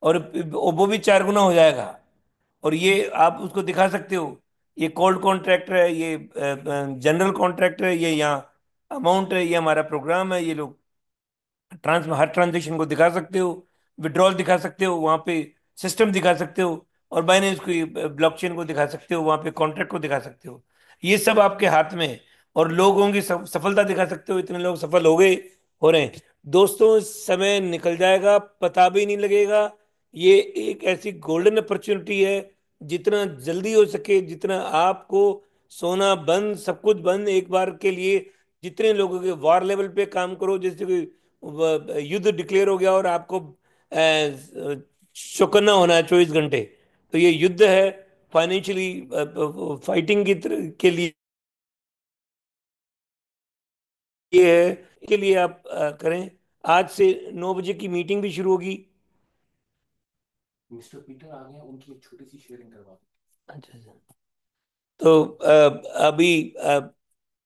और वो भी 4 गुना हो जाएगा। और ये आप उसको दिखा सकते हो। ये कोल्ड कॉन्ट्रैक्ट है, ये जनरल कॉन्ट्रैक्ट है, ये यहाँ अमाउंट है, ये हमारा प्रोग्राम है। ये लोग हर ट्रांजेक्शन को दिखा सकते हो, विड्रॉल दिखा सकते हो वहां पे, सिस्टम दिखा सकते हो, और बाइनेंस को, ब्लॉकचेन को दिखा सकते हो वहां पे, कॉन्ट्रैक्ट को दिखा सकते हो। ये सब आपके हाथ में है। और लोगों की सफलता दिखा सकते हो, इतने लोग सफल हो गए, हो रहे हैं। दोस्तों, समय निकल जाएगा, पता भी नहीं लगेगा। ये एक ऐसी गोल्डन अपॉर्चुनिटी है। जितना जल्दी हो सके, जितना आपको, सोना बंद, सब कुछ बंद एक बार के लिए, जितने लोगों के वार लेवल पे काम करो, जैसे कोई युद्ध डिक्लेयर हो गया और आपको चौकन्ना होना है 24 घंटे, तो ये युद्ध है फाइनेंशियली फाइटिंग के लिए। ये है के लिए आप करें। आज से 9 बजे की मीटिंग भी शुरू होगी। मिस्टर पीटर आ गए हैं, उनकी एक छोटी सी शेयरिंग करवा अच्छा अच्छा। तो अभी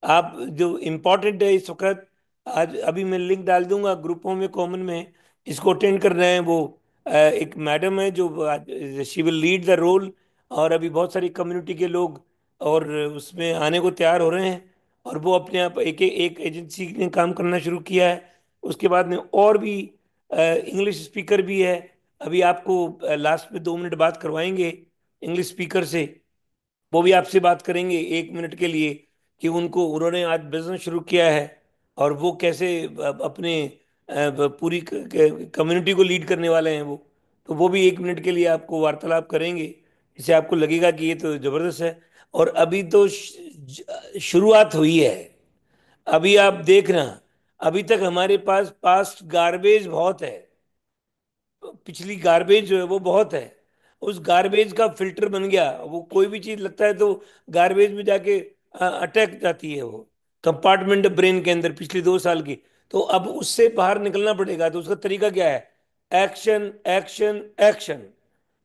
आप जो इम्पोर्टेंट है इस वक्त, आज अभी मैं लिंक डाल दूंगा ग्रुपों में, कॉमन में। इसको अटेंड कर रहे हैं वो एक मैडम है जो she will lead the role. और अभी बहुत सारी कम्युनिटी के लोग और उसमें आने को तैयार हो रहे हैं। और वो अपने आप एक एजेंसी ने काम करना शुरू किया है। उसके बाद में और भी इंग्लिश स्पीकर भी है। अभी आपको लास्ट में 2 मिनट बात करवाएंगे इंग्लिश स्पीकर से। वो भी आपसे बात करेंगे 1 मिनट के लिए कि उनको, उन्होंने आज बिजनेस शुरू किया है और वो कैसे अपने पूरी कम्युनिटी को लीड करने वाले हैं वो। तो वो भी 1 मिनट के लिए आपको वार्तालाप करेंगे, इससे आपको लगेगा कि ये तो जबरदस्त है। और अभी तो शुरुआत हुई है। अभी आप देखना, अभी तक हमारे पास पास्ट गार्बेज बहुत है। पिछली गार्बेज जो है वो बहुत है। उस गार्बेज का फिल्टर बन गया, वो कोई भी चीज लगता है तो गार्बेज में जाके अटैक जाती है वो, कंपार्टमेंट ब्रेन के अंदर पिछली 2 साल की। तो अब उससे बाहर निकलना पड़ेगा। तो उसका तरीका क्या है? Action, action, action.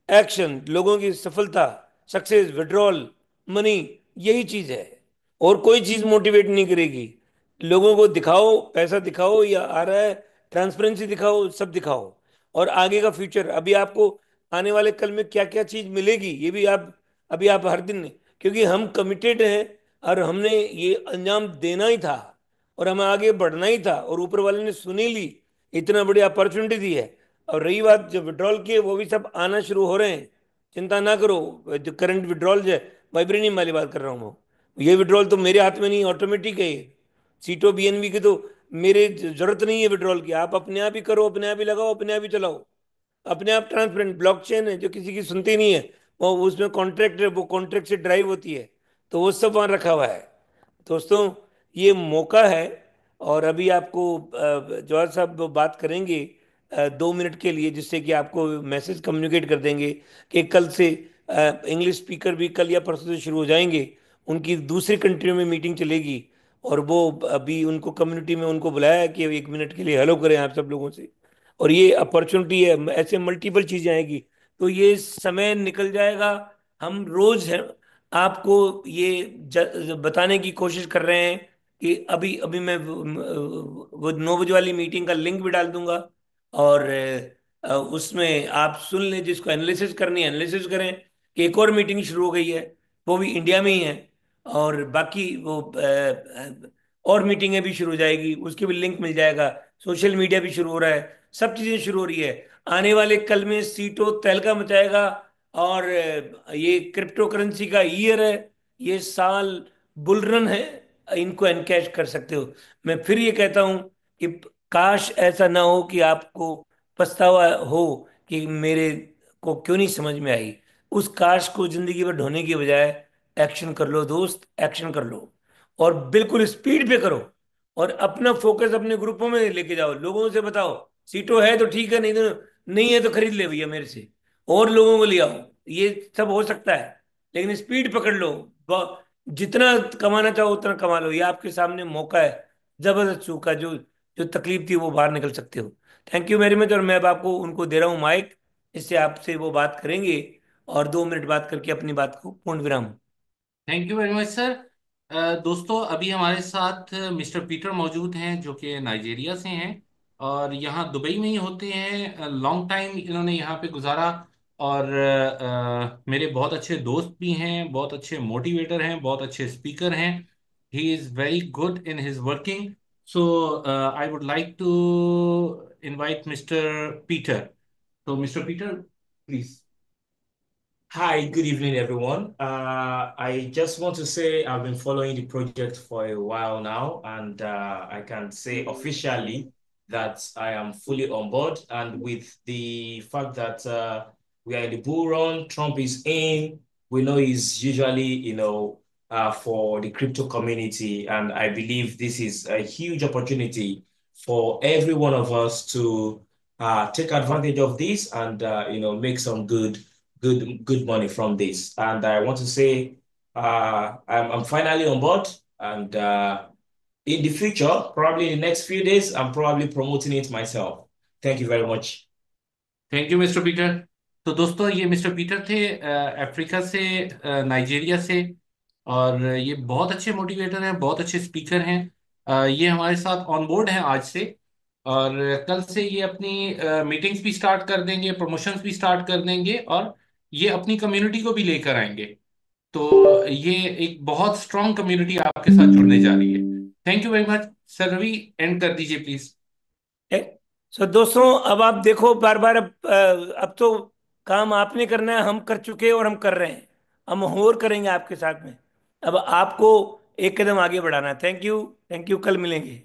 एक्शन लोगों की सफलता, सक्सेस, विड्रॉल, मनी, यही चीज है। और कोई चीज मोटिवेट नहीं करेगी। लोगों को दिखाओ, पैसा दिखाओ या आ रहा है, ट्रांसपेरेंसी दिखाओ, सब दिखाओ। और आगे का फ्यूचर, अभी आपको आने वाले कल में क्या क्या चीज मिलेगी ये भी आप, अभी आप हर दिन क्योंकि हम कमिटेड हैं और हमने ये अंजाम देना ही था और हमें आगे बढ़ना ही था, और ऊपर वाले ने सुनी ली, इतना बड़ी अपॉर्चुनिटी दी है। और रही बात जो विड्रॉल की है, वो भी सब आना शुरू हो रहे हैं, चिंता ना करो। जो करंट विड्रॉल है, वाइब्रेनियम वाली बात कर रहा हूँ मैं, ये विड्रॉल तो मेरे हाथ में नहीं, ऑटोमेटिक है ये। सीटो बीएनबी की तो मेरे जरूरत नहीं है विड्रॉल की, आप अपने आप ही करो, अपने आप ही लगाओ, अपने आप ही चलाओ, अपने आप ट्रांसपेरेंट ब्लॉकचेन है जो किसी की सुनती नहीं है। वो उसमें कॉन्ट्रैक्ट है, वो कॉन्ट्रैक्ट से ड्राइव होती है, तो वो सब वहाँ रखा हुआ है। दोस्तों, ये मौका है। और अभी आपको जवाहर साहब वो बात करेंगे 2 मिनट के लिए, जिससे कि आपको मैसेज कम्युनिकेट कर देंगे कि कल से इंग्लिश स्पीकर भी कल या परसों से शुरू हो जाएंगे। उनकी दूसरी कंट्री में मीटिंग चलेगी, और वो अभी उनको कम्युनिटी में उनको बुलाया है कि 1 मिनट के लिए हेलो करें आप सब लोगों से। और ये अपॉर्चुनिटी है, ऐसे मल्टीपल चीजें आएगी, तो ये समय निकल जाएगा। हम रोज है, आपको ये बताने की कोशिश कर रहे हैं कि अभी अभी मैं वो 9 बजे वाली मीटिंग का लिंक भी डाल दूंगा, और उसमें आप सुन लें, जिसको एनालिसिस करनी है एनालिसिस करें कि एक और मीटिंग शुरू हो गई है, वो भी इंडिया में ही है। और बाकी वो और मीटिंगें भी शुरू हो जाएगी, उसके भी लिंक मिल जाएगा। सोशल मीडिया भी शुरू हो रहा है, सब चीजें शुरू हो रही है। आने वाले कल में सीटो तहलका मचाएगा। और ये क्रिप्टो करेंसी का ईयर है, ये साल बुल रन है, इनको एनकैश कर सकते हो। मैं फिर ये कहता हूं कि काश ऐसा ना हो कि आपको पछतावा हो कि मेरे को क्यों नहीं समझ में आई। उस काश को जिंदगी भर ढोने की बजाय एक्शन कर लो दोस्त, एक्शन कर लो, और बिल्कुल स्पीड पे करो। और अपना फोकस अपने ग्रुपों में लेके जाओ, लोगों से बताओ सीटो है तो ठीक है, नहीं है तो खरीद ले भैया मेरे से, और लोगों को ले आओ। ये सब हो सकता है, लेकिन स्पीड पकड़ लो। जितना कमाना चाहो उतना कमा लो, ये आपके सामने मौका है जबरदस्त चूका, जो जो तकलीफ थी वो बाहर निकल सकते हो। Thank you very much. और मैं अब आपको उनको दे रहा हूँ माइक, इससे आपसे वो बात करेंगे, और 2 मिनट बात करके अपनी बात को पूर्ण विराम। Thank you very much sir. दोस्तों, अभी हमारे साथ मिस्टर पीटर मौजूद हैं जो कि नाइजीरिया से हैं और यहाँ दुबई में ही होते हैं। लॉन्ग टाइम इन्होंने यहाँ पे गुजारा और मेरे बहुत अच्छे दोस्त भी हैं, बहुत अच्छे मोटिवेटर हैं, बहुत अच्छे स्पीकर हैं। He is very good in his working. So I would like to invite mister Peter. तो mister Peter, please. Hi, good evening, everyone. I just want to say I've been following the project for a while now, and I can say officially that I am fully on board. And with the fact that we are in the bull run, Trump is in, we know he's usually, for the crypto community. And I believe this is a huge opportunity for every one of us to take advantage of this and, make some good money from this. And I want to say I'm finally on board. And in the future, probably in the next few days, I'm probably promoting it myself. Thank you very much. Thank you mister Peter. तो दोस्तों, ये mister Peter थे Africa से, Nigeria से। और ये बहुत अच्छे मोटिवेटर हैं, बहुत अच्छे स्पीकर हैं। ये हमारे साथ ऑन बोर्ड हैं आज से। और कल से ये अपनी मीटिंग्स भी स्टार्ट कर देंगे, प्रमोशंस भी स्टार्ट कर देंगे, और ये अपनी कम्युनिटी को भी लेकर आएंगे। तो ये एक बहुत स्ट्रांग कम्युनिटी आपके साथ जुड़ने जा रही है। Thank you very much sir. Ravi, end कर दीजिए प्लीज। सो दोस्तों, अब आप देखो बार बार, अब तो काम आपने करना है, हम कर चुके हैं और हम कर रहे हैं, हम और करेंगे आपके साथ में। अब आपको एक कदम आगे बढ़ाना है। थैंक यू, थैंक यू, कल मिलेंगे।